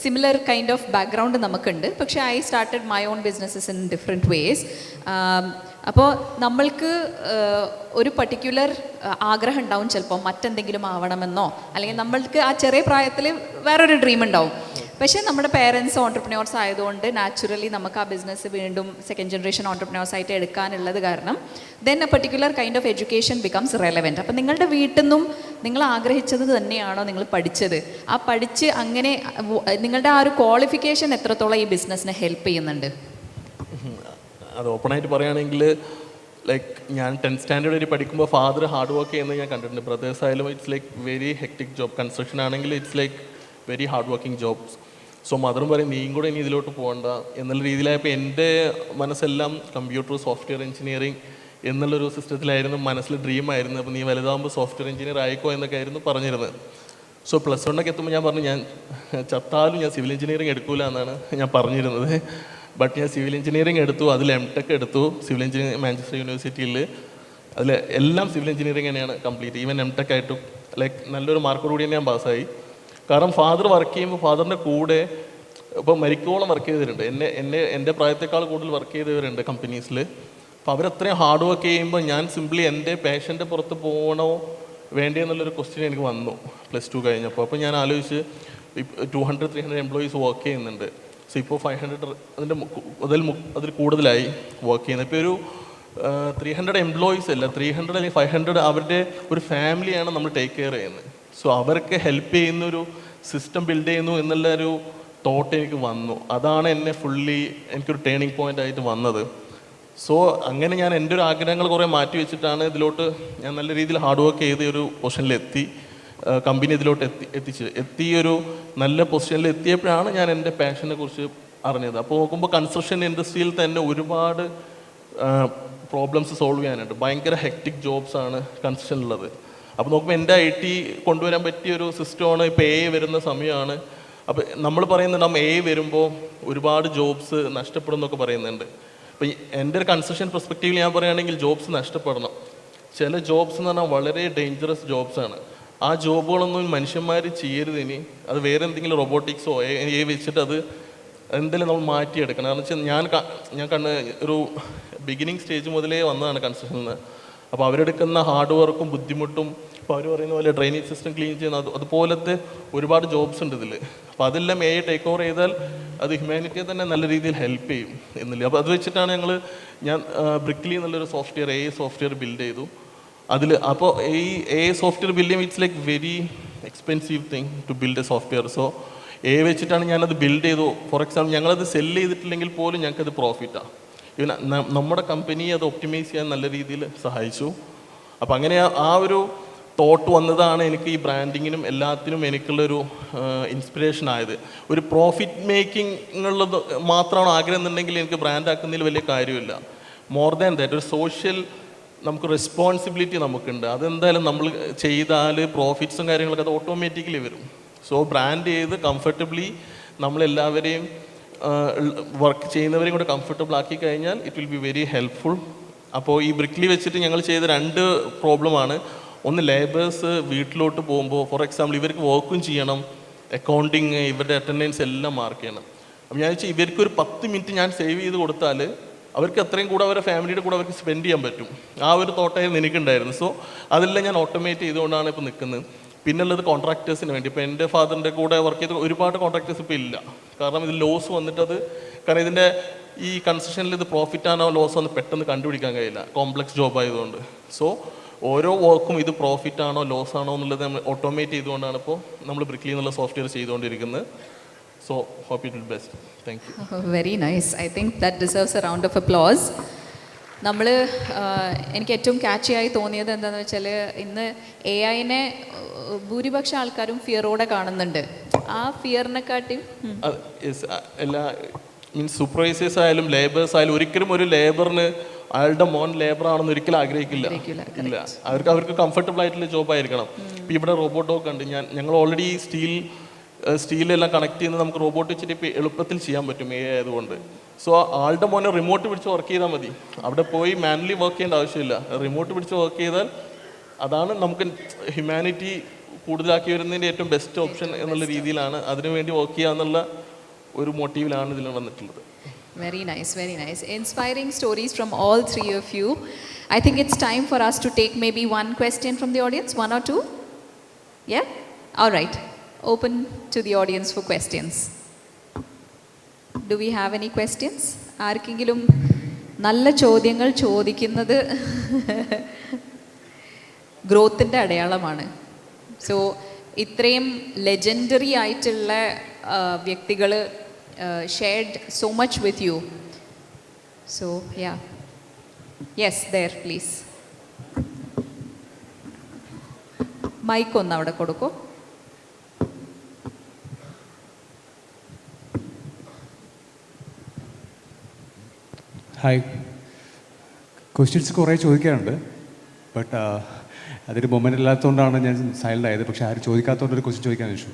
സിമിലർ കൈൻഡ് ഓഫ് ബാക്ക്ഗ്രൗണ്ട് നമുക്കുണ്ട്. പക്ഷേ I started my own businesses in different ways. അപ്പോൾ നമ്മൾക്ക് ഒരു പർട്ടിക്കുലർ ആഗ്രഹം ഉണ്ടാവും, ചിലപ്പോൾ മറ്റെന്തെങ്കിലും ആവണമെന്നോ, അല്ലെങ്കിൽ നമ്മൾക്ക് ആ ചെറിയ പ്രായത്തിൽ വേറൊരു ഡ്രീം ഉണ്ടാവും. പക്ഷേ നമ്മുടെ പേരൻസ് ഓൺട്രപ്രനേഴ്സ് ആയതുകൊണ്ട് നാച്ചുറലി നമുക്ക് ആ ബിസിനസ് വീണ്ടും സെക്കൻഡ് ജനറേഷൻ ഓൺട്രപ്രനേഴ്സ് ആയിട്ട് എടുക്കാനുള്ളത് കാരണം then A particular kind of education becomes relevant. അപ്പം നിങ്ങളുടെ വീട്ടിൽ നിന്നും നിങ്ങൾ ആഗ്രഹിച്ചത് തന്നെയാണോ നിങ്ങൾ പഠിച്ചത്? ആ പഠിച്ച് അങ്ങനെ നിങ്ങളുടെ ആ ഒരു ക്വാളിഫിക്കേഷൻ എത്രത്തോളം ഈ ബിസിനസ്സിനെ ഹെൽപ്പ് ചെയ്യുന്നുണ്ട്? അത് ഓപ്പണായിട്ട് പറയുകയാണെങ്കിൽ ലൈക്ക് ഞാൻ 10th സ്റ്റാൻഡേർഡ് വരെ പഠിക്കുമ്പോൾ ഫാദർ ഹാർഡ് വർക്ക് ചെയ്യുന്നത് ഞാൻ കണ്ടിട്ടുണ്ട്. ബ്രദേഴ്സ് ആയാലും it's like very hectic job. Construction ആണെങ്കിൽ it's like very hard working jobs. So മദറും പറയും നീയും കൂടെ ഇനി ഇതിലോട്ട് പോകണ്ട എന്നുള്ള രീതിയിലായപ്പോൾ എൻ്റെ മനസ്സെല്ലാം കമ്പ്യൂട്ടർ സോഫ്റ്റ്വെയർ എഞ്ചിനീയറിംഗ് എന്നുള്ളൊരു സിസ്റ്റത്തിലായിരുന്നു, മനസ്സിൽ ഡ്രീമായിരുന്നു. അപ്പോൾ നീ വലുതാകുമ്പോൾ സോഫ്റ്റ്വെയർ എഞ്ചിനീയർ ആയിക്കോ എന്നൊക്കെ ആയിരുന്നു പറഞ്ഞിരുന്നത്. സോ +1 എത്തുമ്പോൾ ഞാൻ പറഞ്ഞു ഞാൻ ചത്താലും ഞാൻ സിവിൽ എഞ്ചിനീയറിംഗ് എടുക്കില്ല എന്നാണ് ഞാൻ പറഞ്ഞിരുന്നത്. ബട്ട് ഞാൻ സിവിൽ എഞ്ചിനീയറിംഗ് എടുത്തു, അതിൽ M.Tech എടുത്തു സിവിൽ എഞ്ചിനീയറിംഗ് മാഞ്ചസ്റ്റർ യൂണിവേഴ്സിറ്റിയിൽ. അതിൽ എല്ലാം സിവിൽ എഞ്ചിനീയറിംഗ് തന്നെയാണ് കംപ്ലീറ്റ്. ഈവൻ M.Tech ആയിട്ടും ലൈക്ക് നല്ലൊരു മാർക്കോടുകൂടി ഞാൻ പാസ്സായി. കാരണം ഫാദർ വർക്ക് ചെയ്യുമ്പോൾ ഫാദറിൻ്റെ കൂടെ ഇപ്പോൾ മരിക്കോളം വർക്ക് ചെയ്തിട്ടുണ്ട്. എൻ്റെ പ്രായത്തേക്കാൾ കൂടുതൽ വർക്ക് ചെയ്തവരുണ്ട് കമ്പനീസിൽ. അപ്പോൾ അവരത്രയും ഹാർഡ് വർക്ക് ചെയ്യുമ്പോൾ ഞാൻ സിംപ്ലി എൻ്റെ പാഷൻ്റെ പുറത്ത് പോകണോ വേണ്ടേ എന്നുള്ളൊരു ക്വസ്റ്റ്യൻ എനിക്ക് വന്നു +2 കഴിഞ്ഞപ്പോൾ. അപ്പോൾ ഞാൻ ആലോചിച്ച് 200-300 എംപ്ലോയീസ് വർക്ക് ചെയ്യുന്നുണ്ട്. സോ ഇപ്പോൾ 500 അതിൽ കൂടുതലായി വർക്ക് ചെയ്യുന്നത്. ഇപ്പോൾ ഒരു 300 എംപ്ലോയീസ് അല്ല, 300 അല്ലെങ്കിൽ 500 അവരുടെ ഒരു ഫാമിലിയാണ് നമ്മൾ ടേക്ക് കെയർ ചെയ്യുന്നത്. സോ അവർക്ക് ഹെൽപ്പ് ചെയ്യുന്നൊരു സിസ്റ്റം ബിൽഡ് ചെയ്യുന്നു എന്നുള്ള ഒരു തോട്ട് എനിക്ക് വന്നു. അതാണ് എന്നെ എനിക്കൊരു ടേണിംഗ് പോയിൻ്റ് ആയിട്ട് വന്നത്. സോ അങ്ങനെ ഞാൻ എൻ്റെ ഒരു ആഗ്രഹങ്ങൾ കുറേ മാറ്റി വെച്ചിട്ടാണ് ഇതിലോട്ട് ഞാൻ നല്ല രീതിയിൽ ഹാർഡ് വർക്ക് ചെയ്ത് ഒരു പൊസിഷനിലെത്തി. കമ്പനി ഇതിലോട്ട് എത്തി ഒരു നല്ല പൊസിഷനിൽ എത്തിയപ്പോഴാണ് ഞാൻ എൻ്റെ പാഷനെ കുറിച്ച് അറിഞ്ഞത്. അപ്പോൾ നോക്കുമ്പോൾ കൺസ്ട്രക്ഷൻ ഇൻഡസ്ട്രിയിൽ തന്നെ ഒരുപാട് പ്രോബ്ലംസ് സോൾവ് ചെയ്യാനുണ്ട്. ഭയങ്കര ഹെക്റ്റിക് ജോബ്സാണ് കൺസ്ട്രക്ഷനിലുള്ളത്. അപ്പോൾ നോക്കുമ്പോൾ എൻ്റെ IT കൊണ്ടുവരാൻ പറ്റിയൊരു സിസ്റ്റമാണ്. ഇപ്പോൾ AI വരുന്ന സമയമാണ്. അപ്പോൾ നമ്മൾ പറയുന്നുണ്ട് AI വരുമ്പോൾ ഒരുപാട് ജോബ്സ് നഷ്ടപ്പെടും എന്നൊക്കെ പറയുന്നുണ്ട്. അപ്പോൾ എൻ്റെ ഒരു കൺസ്ട്രക്ഷൻ പെർസ്പെക്റ്റീവിൽ ഞാൻ പറയുകയാണെങ്കിൽ ജോബ്സ് നഷ്ടപ്പെടണം. ചില ജോബ്സ് എന്ന് പറഞ്ഞാൽ വളരെ ഡേഞ്ചറസ് ജോബ്സാണ്. ആ ജോബുകളൊന്നും മനുഷ്യന്മാർ ചെയ്യരുത്. ഇനി അത് വേറെ എന്തെങ്കിലും റോബോട്ടിക്സോ AI വെച്ചിട്ട് അത് എന്തെങ്കിലും നമ്മൾ മാറ്റിയെടുക്കണം. കാരണം വെച്ചാൽ ഞാൻ ഒരു ബിഗിനിങ് സ്റ്റേജ് മുതലേ വന്നതാണ് കൺസ്ട്രക്ഷനിൽ നിന്ന്. അപ്പോൾ അവരെടുക്കുന്ന ഹാർഡ് വർക്കും ബുദ്ധിമുട്ടും, ഇപ്പോൾ അവർ പറയുന്ന പോലെ ഡ്രെയിനേജ് സിസ്റ്റം ക്ലീൻ ചെയ്യുന്ന അതുപോലത്തെ ഒരുപാട് ജോബ്സ് ഉണ്ട് ഇതിൽ. അപ്പോൾ അതെല്ലാം AI ടേക്ക് ഓവർ ചെയ്താൽ അത് ഹ്യൂമാനിറ്റിയെ തന്നെ നല്ല രീതിയിൽ ഹെൽപ്പ് ചെയ്യും എന്നില്ല. അപ്പോൾ അത് വെച്ചിട്ടാണ് ഞാൻ ബ്രിക്ലി എന്നുള്ളൊരു സോഫ്റ്റ്വെയർ AI സോഫ്റ്റ്വെയർ ബിൽഡ് ചെയ്തു. അപ്പോൾ ഈ AI സോഫ്റ്റ്വെയർ ബിൽഡ് ചെയ്യുമ്പോൾ it's like very expensive thing to build a software. So AI വെച്ചിട്ടാണ് ഞാനത് ബിൽഡ് ചെയ്തു. ഫോർ എക്സാമ്പിൾ ഞങ്ങളത് സെല്ല് ചെയ്തിട്ടില്ലെങ്കിൽ പോലും ഞങ്ങൾക്കത് പ്രോഫിറ്റാണ്. ഇവൻ നമ്മുടെ കമ്പനിയെ അത് ഒപ്റ്റിമൈസ് ചെയ്യാൻ നല്ല രീതിയിൽ സഹായിച്ചു. അപ്പം അങ്ങനെ ആ ഒരു തോട്ട് വന്നതാണ് എനിക്ക് ഈ ബ്രാൻഡിങ്ങിനും എല്ലാത്തിനും എനിക്കുള്ളൊരു ഇൻസ്പിറേഷൻ ആയത്. ഒരു പ്രോഫിറ്റ് മേക്കിംഗ് ഉള്ളത് മാത്രമാണ് ആഗ്രഹം എന്നുണ്ടെങ്കിൽ എനിക്ക് ബ്രാൻഡ് ആക്കുന്നതിൽ വലിയ കാര്യമില്ല. മോർ ദാൻ ദാറ്റ് ഒരു സോഷ്യൽ നമുക്ക് റെസ്പോൺസിബിലിറ്റി നമുക്കുണ്ട്. അതെന്തായാലും നമ്മൾ ചെയ്താൽ പ്രോഫിറ്റ്സും കാര്യങ്ങളൊക്കെ അത് ഓട്ടോമാറ്റിക്കലി വരും. സോ ബ്രാൻഡ് ചെയ്ത് കംഫർട്ടബിളി നമ്മളെല്ലാവരെയും വർക്ക് ചെയ്യുന്നവരെയും കൂടെ കംഫർട്ടബിൾ ആക്കി കഴിഞ്ഞാൽ it will be very helpful. അപ്പോൾ ഈ ബ്രിക്ലി വെച്ചിട്ട് ഞങ്ങൾ ചെയ്ത 2 പ്രോബ്ലമാണ്. ഒന്ന്, ലേബേഴ്സ് വീട്ടിലോട്ട് പോകുമ്പോൾ ഫോർ എക്സാമ്പിൾ ഇവർക്ക് വർക്കും ചെയ്യണം, അക്കൗണ്ടിങ്, ഇവരുടെ അറ്റൻഡൻസ് എല്ലാം മാർക്ക് ചെയ്യണം. അപ്പം ഞാൻ വെച്ചാൽ ഇവർക്കൊരു 10 മിനിറ്റ് ഞാൻ സേവ് ചെയ്ത് കൊടുത്താൽ അവർക്ക് അത്രയും കൂടെ അവരുടെ ഫാമിലിയുടെ കൂടെ അവർക്ക് സ്പെൻഡ് ചെയ്യാൻ പറ്റും. ആ ഒരു തോട്ടായിരുന്നു എനിക്കുണ്ടായിരുന്നു. സോ അതെല്ലാം ഞാൻ ഓട്ടോമേറ്റ് ചെയ്തുകൊണ്ടാണ് ഇപ്പോൾ നിൽക്കുന്നത്. പിന്നുള്ളത് കോൺട്രാക്ടേഴ്സിന് വേണ്ടി. ഇപ്പോൾ എൻ്റെ ഫാദറിൻ്റെ കൂടെ വർക്ക് ചെയ്ത ഒരുപാട് കോൺട്രാക്ടേഴ്സ് ഇപ്പോൾ ഇല്ല. കാരണം ഇത് ലോസ് വന്നിട്ടത്, കാരണം ഇതിൻ്റെ ഈ കൺസ്ട്രക്ഷനിൽ ഇത് പ്രോഫിറ്റാണോ ലോസ് എന്ന് പെട്ടെന്ന് കണ്ടുപിടിക്കാൻ കഴിയില്ല, കോംപ്ലക്സ് ജോബ് ആയതുകൊണ്ട്. സോ ഓരോ വർക്കും ഇത് പ്രോഫിറ്റാണോ ലോസ് ആണോ എന്നുള്ളത് നമ്മൾ ഓട്ടോമേറ്റ് ചെയ്തുകൊണ്ടാണ് ഇപ്പോൾ നമ്മൾ ബ്രിക്ലി എന്നുള്ള സോഫ്റ്റ്വെയർ ചെയ്തുകൊണ്ടിരിക്കുന്നത്. So hope it will best. Thank you. Very nice. I think that deserves a round of applause. എനിക്ക് ഏറ്റവും ക്യാച്ചിയായി തോന്നിയത് എന്താണെന്ന് വെച്ചാൽ, ഇന്ന് AI-നെ ഭൂരിപക്ഷം ആൾക്കാരും ഫിയറോടെ കാണുന്നുണ്ട്. ആ ഫിയറിനെക്കാട്ടിയും എല്ലാ സൂപ്പർവൈസേഴ്സ് ആയാലും ലേബേഴ്സ് ആയാലും ഒരിക്കലും ഒരു ലേബറിന് അയാളുടെ മോൻ ലേബർ ആണെന്ന് ഒരിക്കലും ആഗ്രഹിക്കില്ല. ഇല്ല, അവർക്ക് കംഫർട്ടബിൾ ആയിട്ടുള്ള ജോബ് ആയിരിക്കണം. ഇപ്പം ഇവിടെ റോബോട്ടൊക്കെ ഉണ്ട്. ഞങ്ങൾ ഓൾറെഡി സ്റ്റീലെല്ലാം കണക്ട് ചെയ്യുന്നത് നമുക്ക് റോബോട്ട് വെച്ചിട്ട് ഇപ്പോൾ എളുപ്പത്തിൽ ചെയ്യാൻ പറ്റും AI ആയതുകൊണ്ട്. സോ ആളുടെ മോനെ റിമോട്ട് പിടിച്ച് വർക്ക് ചെയ്താൽ മതി. അവിടെ പോയി മാനുവലി വർക്ക് ചെയ്യേണ്ട ആവശ്യമില്ല. റിമോട്ട് പിടിച്ച് വർക്ക് ചെയ്താൽ അതാണ് നമുക്ക് ഹ്യൂമാനിറ്റി കൂടുതലാക്കി വരുന്നതിൻ്റെ ഏറ്റവും ബെസ്റ്റ് ഓപ്ഷൻ എന്നുള്ള രീതിയിലാണ്. അതിനുവേണ്ടി വർക്ക് ചെയ്യുക എന്നുള്ള ഒരു മോട്ടീവിലാണ് ഇതിൽ വന്നിട്ടുള്ളത്. Very nice, very nice. Inspiring stories from all 3 of you. I think it's time for us to take maybe one question from the audience, 1 or 2. Yeah? All right. Open to the audience for questions. Do we have any questions? ആർക്കെങ്കിലും നല്ല ചോദ്യങ്ങൾ ചോദിക്കുന്നത് ഗ്രോത്തിൻ്റെ അടയാളമാണ്. So ഇത്രയും legendary ആയിട്ടുള്ള വ്യക്തികൾ shared so much with you. So yeah. Yes, there please. Mic ഒന്ന് അവിടെ കൊടുക്കൂ. ഹായ്. ക്വസ്റ്റ്യൻസ് കുറേ ചോദിക്കാറുണ്ട്, ബട്ട് അതൊരു മൊമെൻ്റ് ഇല്ലാത്തതുകൊണ്ടാണ് ഞാൻ സൈലൻ്റ് ആയത്. പക്ഷേ ആരും ചോദിക്കാത്തതുകൊണ്ട് ഒരു ക്വസ്റ്റ്യൻ ചോദിക്കാൻ വെച്ചു.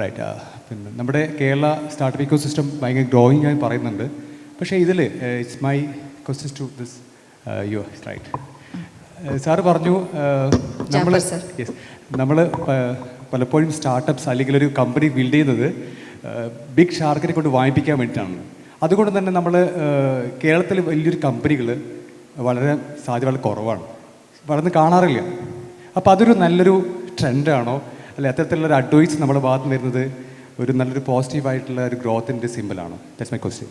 റൈറ്റ്. പിന്നെ നമ്മുടെ കേരള സ്റ്റാർട്ടപ്പ് ഇക്കോ സിസ്റ്റം ഭയങ്കര ഗ്രോയിങ് ആയി പറയുന്നുണ്ട്. പക്ഷേ ഇതിൽ it's my questions to this you right. Sir പറഞ്ഞു നമ്മൾ പലപ്പോഴും സ്റ്റാർട്ടപ്പ്സ് അല്ലെങ്കിൽ ഒരു കമ്പനി ബിൽഡ് ചെയ്യുന്നത് ബിഗ് ഷാർക്കിനെ കൊണ്ട് വാങ്ങിപ്പിക്കാൻ വേണ്ടിയിട്ടാണ്. അതുകൊണ്ട് തന്നെ നമ്മൾ കേരളത്തിൽ വലിയൊരു കമ്പനികൾ വളരെ സാധ്യത വളരെ കുറവാണ്, വളർന്ന് കാണാറില്ല. അപ്പോൾ അതൊരു നല്ലൊരു ട്രെൻഡാണോ, അല്ലെ അത്തരത്തിലുള്ളൊരു അഡ്വൈസ് നമ്മുടെ ഭാഗത്ത് നിന്ന് വരുന്നത് ഒരു നല്ലൊരു പോസിറ്റീവായിട്ടുള്ള ഒരു ഗ്രോത്തിൻ്റെ സിമ്പിളാണോ? That's my question.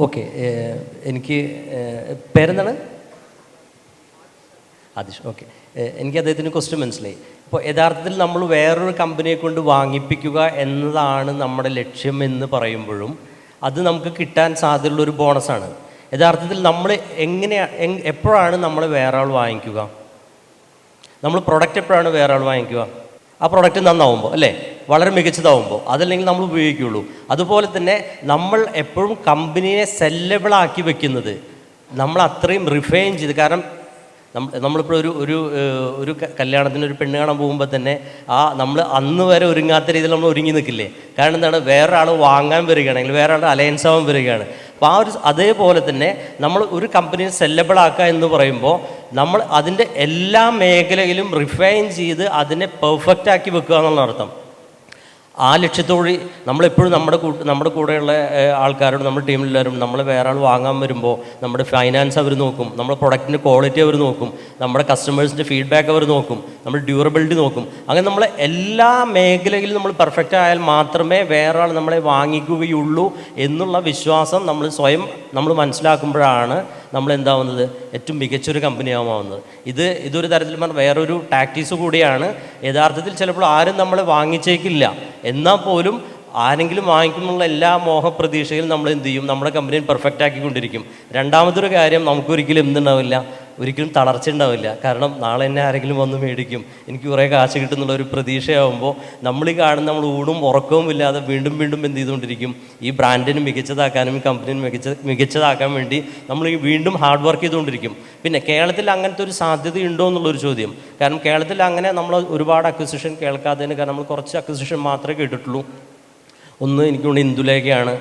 ഓക്കെ, എനിക്ക് പേരെന്താണ്? ആദിഷ്. ഓക്കെ, എനിക്ക് അദ്ദേഹത്തിന് ക്വസ്റ്റ്യൻ മനസ്സിലായി. ഇപ്പോൾ യഥാർത്ഥത്തിൽ നമ്മൾ വേറൊരു കമ്പനിയെ കൊണ്ട് വാങ്ങിപ്പിക്കുക എന്നതാണ് നമ്മുടെ ലക്ഷ്യം എന്ന് പറയുമ്പോഴും അത് നമുക്ക് കിട്ടാൻ സാധ്യതയുള്ളൊരു ബോണസാണ്. യഥാർത്ഥത്തിൽ നമ്മൾ എപ്പോഴാണ് നമ്മൾ വേറെ ആൾ വാങ്ങിക്കുക? നമ്മൾ പ്രൊഡക്റ്റ് എപ്പോഴാണ് വേറെ ആൾ വാങ്ങിക്കുക? ആ പ്രൊഡക്റ്റ് നന്നാവുമ്പോൾ അല്ലേ, വളരെ മികച്ചതാവുമ്പോൾ, അതല്ലെങ്കിൽ നമ്മൾ ഉപയോഗിക്കുകയുള്ളൂ. അതുപോലെ തന്നെ നമ്മൾ എപ്പോഴും കമ്പനിയെ സെല്ലബിളാക്കി വെക്കുന്നത് നമ്മൾ അത്രയും റിഫൈൻ ചെയ്ത്, കാരണം നമ്മളിപ്പോൾ ഒരു കല്യാണത്തിന് ഒരു പെണ്ണ് കാണാൻ പോകുമ്പോൾ തന്നെ നമ്മൾ അന്ന് വരെ ഒരുങ്ങാത്ത രീതിയിൽ നമ്മൾ ഒരുങ്ങി നിൽക്കില്ലേ? കാരണം എന്താണ്, വേറൊരാൾ വാങ്ങാൻ വരികയാണെങ്കിൽ വേറൊരാൾ അലയൻസ് ആവാൻ വരികയാണ്. അപ്പോൾ അതേപോലെ തന്നെ നമ്മൾ ഒരു കമ്പനിയെ സെല്ലബിളാക്കുക എന്ന് പറയുമ്പോൾ നമ്മൾ അതിൻ്റെ എല്ലാ മേഖലയിലും റിഫൈൻ ചെയ്ത് അതിനെ പെർഫെക്റ്റ് ആക്കി വെക്കുക എന്നുള്ള അർത്ഥം. ആ ലക്ഷ്യത്തോടെ നമ്മളെപ്പോഴും നമ്മുടെ കൂടെയുള്ള ആൾക്കാരോട്, നമ്മുടെ ടീമിലെല്ലാവരും നമ്മൾ വേറെ ആൾ വാങ്ങാൻ വരുമ്പോൾ നമ്മുടെ ഫൈനാൻസ് അവർ നോക്കും, നമ്മുടെ പ്രൊഡക്റ്റിൻ്റെ ക്വാളിറ്റി അവർ നോക്കും, നമ്മുടെ കസ്റ്റമേഴ്സിൻ്റെ ഫീഡ്ബാക്ക് അവർ നോക്കും, നമ്മുടെ ഡ്യൂറബിലിറ്റി നോക്കും. അങ്ങനെ നമ്മൾ എല്ലാ മേഖലയിലും നമ്മൾ പെർഫെക്റ്റ് ആയാൽ മാത്രമേ വേറെ ആൾ നമ്മളെ വാങ്ങിക്കുകയുള്ളൂ എന്നുള്ള വിശ്വാസം നമ്മൾ മനസ്സിലാക്കുമ്പോഴാണ് നമ്മൾ എന്താവുന്നത്, ഏറ്റവും മികച്ചൊരു കമ്പനിയാവുന്നത്. ഇതൊരു തരത്തിൽ പറഞ്ഞാൽ വേറൊരു ടാക്ടീസ് കൂടിയാണ്. യഥാർത്ഥത്തിൽ ചിലപ്പോൾ ആരും നമ്മളെ വാങ്ങിച്ചേക്കില്ല, എന്നാൽ പോലും ആരെങ്കിലും വാങ്ങിക്കുന്നുള്ള എല്ലാ മോഹപ്രതീക്ഷയിലും നമ്മൾ എന്ത് ചെയ്യും, നമ്മുടെ കമ്പനിയെ പെർഫെക്റ്റ് ആക്കിക്കൊണ്ടിരിക്കും. രണ്ടാമതൊരു കാര്യം, നമുക്കൊരിക്കലും എന്തുണ്ടാവില്ല, ഒരിക്കലും തളർച്ച ഉണ്ടാവില്ല. കാരണം നാളെ തന്നെ ആരെങ്കിലും വന്ന് മേടിക്കും, എനിക്ക് കുറേ കാശ് കിട്ടുന്നുള്ള ഒരു പ്രതീക്ഷയാകുമ്പോൾ നമ്മൾ നമ്മൾ ഊണും ഉറക്കവും ഇല്ലാതെ വീണ്ടും വീണ്ടും എന്ത് ചെയ്തുകൊണ്ടിരിക്കും, ഈ ബ്രാൻഡിന് മികച്ചതാക്കാനും കമ്പനിന് മികച്ചതാക്കാൻ വേണ്ടി നമ്മൾ വീണ്ടും ഹാർഡ് വർക്ക് ചെയ്തുകൊണ്ടിരിക്കും. പിന്നെ കേരളത്തിൽ അങ്ങനത്തെ ഒരു സാധ്യതയുണ്ടോ എന്നുള്ളൊരു ചോദ്യം. കാരണം കേരളത്തിൽ അങ്ങനെ നമ്മൾ ഒരുപാട് അക്വിസിഷൻ കേൾക്കാത്തതിന് കാരണം നമ്മൾ കുറച്ച് അക്വിസിഷൻ മാത്രമേ കേട്ടിട്ടുള്ളൂ. ഒന്ന് എനിക്ക് തോന്നുന്നു ഇന്ദുലേഖയാണ്,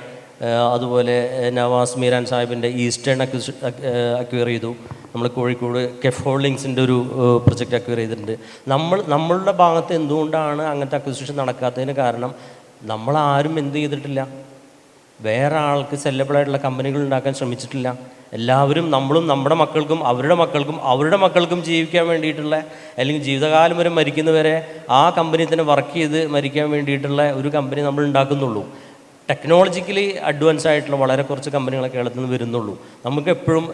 അതുപോലെ നവാസ് മീരാൻ സാഹിബിൻ്റെ ഈസ്റ്റേൺ അക്വയർ ചെയ്തു. നമ്മൾ കോഴിക്കോട് കെഫ് ഹോൾഡിങ്സിൻ്റെ ഒരു പ്രൊജക്റ്റ് അക്വയർ ചെയ്തിട്ടുണ്ട്. നമ്മളുടെ ഭാഗത്ത് എന്തുകൊണ്ടാണ് അങ്ങനത്തെ അക്വിസിഷൻ നടക്കാത്തതിന് കാരണം, നമ്മളാരും എന്ത് ചെയ്തിട്ടില്ല, വേറെ ആൾക്ക് സെല്ലബിളായിട്ടുള്ള കമ്പനികൾ ഉണ്ടാക്കാൻ ശ്രമിച്ചിട്ടില്ല. എല്ലാവരും നമ്മളും നമ്മുടെ മക്കൾക്കും അവരുടെ മക്കൾക്കും ജീവിക്കാൻ വേണ്ടിയിട്ടുള്ള, അല്ലെങ്കിൽ ജീവിതകാലം വരെ മരിക്കുന്നവരെ ആ കമ്പനി തന്നെ വർക്ക് ചെയ്ത് മരിക്കാൻ വേണ്ടിയിട്ടുള്ള ഒരു കമ്പനി നമ്മൾ ഉണ്ടാക്കുന്നുള്ളൂ. ടെക്നോളജിക്കലി അഡ്വാൻസ് ആയിട്ടുള്ള വളരെ കുറച്ച് കമ്പനികളെ കേരളത്തിൽ നിന്ന് വരുന്നുള്ളൂ. നമുക്ക് എപ്പോഴും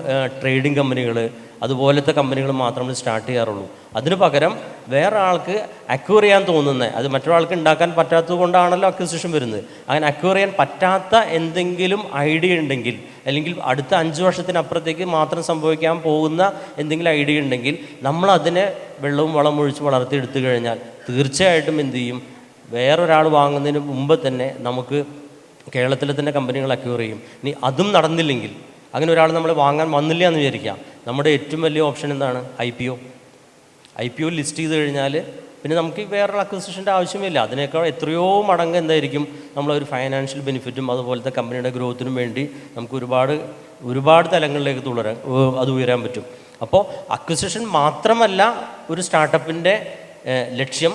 ട്രേഡിംഗ് കമ്പനികൾ അതുപോലത്തെ കമ്പനികൾ മാത്രമേ സ്റ്റാർട്ട് ചെയ്യാറുള്ളൂ. അതിന് പകരം വേറെ ആൾക്ക് അക്വയർ ചെയ്യാൻ തോന്നുന്നത്, അത് മറ്റൊരാൾക്ക് ഉണ്ടാക്കാൻ പറ്റാത്തത് കൊണ്ടാണല്ലോ അക്വിസിഷൻ വരുന്നത്. അങ്ങനെ അക്വയർ ചെയ്യാൻ പറ്റാത്ത എന്തെങ്കിലും ഐഡിയ ഉണ്ടെങ്കിൽ, അല്ലെങ്കിൽ അടുത്ത 5 വർഷത്തിനപ്പുറത്തേക്ക് മാത്രം സംഭവിക്കാൻ പോകുന്ന എന്തെങ്കിലും ഐഡിയ ഉണ്ടെങ്കിൽ നമ്മളതിനെ വെള്ളവും വളം ഒഴിച്ച് വളർത്തിയെടുത്തു കഴിഞ്ഞാൽ തീർച്ചയായിട്ടും എന്തു ചെയ്യും, വേറൊരാൾ വാങ്ങുന്നതിന് മുമ്പ് തന്നെ നമുക്ക് കേരളത്തിലെ തന്നെ കമ്പനികൾ അക്വയർ ചെയ്യും. ഇനി അതും നടന്നില്ലെങ്കിൽ, അങ്ങനെ ഒരാൾ നമ്മളെ വാങ്ങാൻ വന്നില്ല എന്ന് വിചാരിക്കാം, നമ്മുടെ ഏറ്റവും വലിയ ഓപ്ഷൻ എന്താണ്, IPO ലിസ്റ്റ് ചെയ്ത് കഴിഞ്ഞാൽ പിന്നെ നമുക്ക് വേറെ അക്വിസിഷൻ്റെ ആവശ്യമില്ല. അതിനേക്കാൾ എത്രയോ മടങ്ങ് എന്തായിരിക്കും നമ്മളൊരു ഫൈനാൻഷ്യൽ ബെനിഫിറ്റും അതുപോലത്തെ കമ്പനിയുടെ ഗ്രോത്തിനും വേണ്ടി നമുക്ക് ഒരുപാട് തലങ്ങളിലേക്ക് അത് ഉയരാൻ പറ്റും. അപ്പോൾ അക്വിസിഷൻ മാത്രമല്ല ഒരു സ്റ്റാർട്ടപ്പിൻ്റെ ലക്ഷ്യം,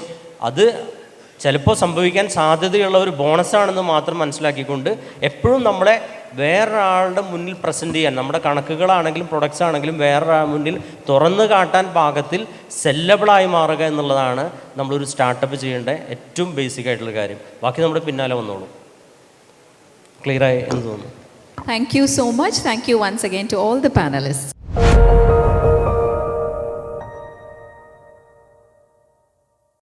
അത് ചിലപ്പോൾ സംഭവിക്കാൻ സാധ്യതയുള്ള ഒരു ബോണസാണെന്ന് മാത്രം മനസ്സിലാക്കിക്കൊണ്ട് എപ്പോഴും നമ്മളെ വേറൊരാളുടെ മുന്നിൽ പ്രസൻറ്റ് ചെയ്യാൻ, നമ്മുടെ കണക്കുകളാണെങ്കിലും പ്രൊഡക്ട്സ് ആണെങ്കിലും വേറൊരാളുടെ മുന്നിൽ തുറന്നു കാട്ടാൻ പാകത്തിൽ സെല്ലബിളായി മാറുക എന്നുള്ളതാണ് നമ്മളൊരു സ്റ്റാർട്ടപ്പ് ചെയ്യേണ്ട ഏറ്റവും ബേസിക് ആയിട്ടുള്ള കാര്യം. ബാക്കി നമ്മുടെ പിന്നാലെ വന്നോളൂ. ക്ലിയറായി എന്ന് തോന്നുന്നു. Thank you so much. Thank you once again to all the panelists.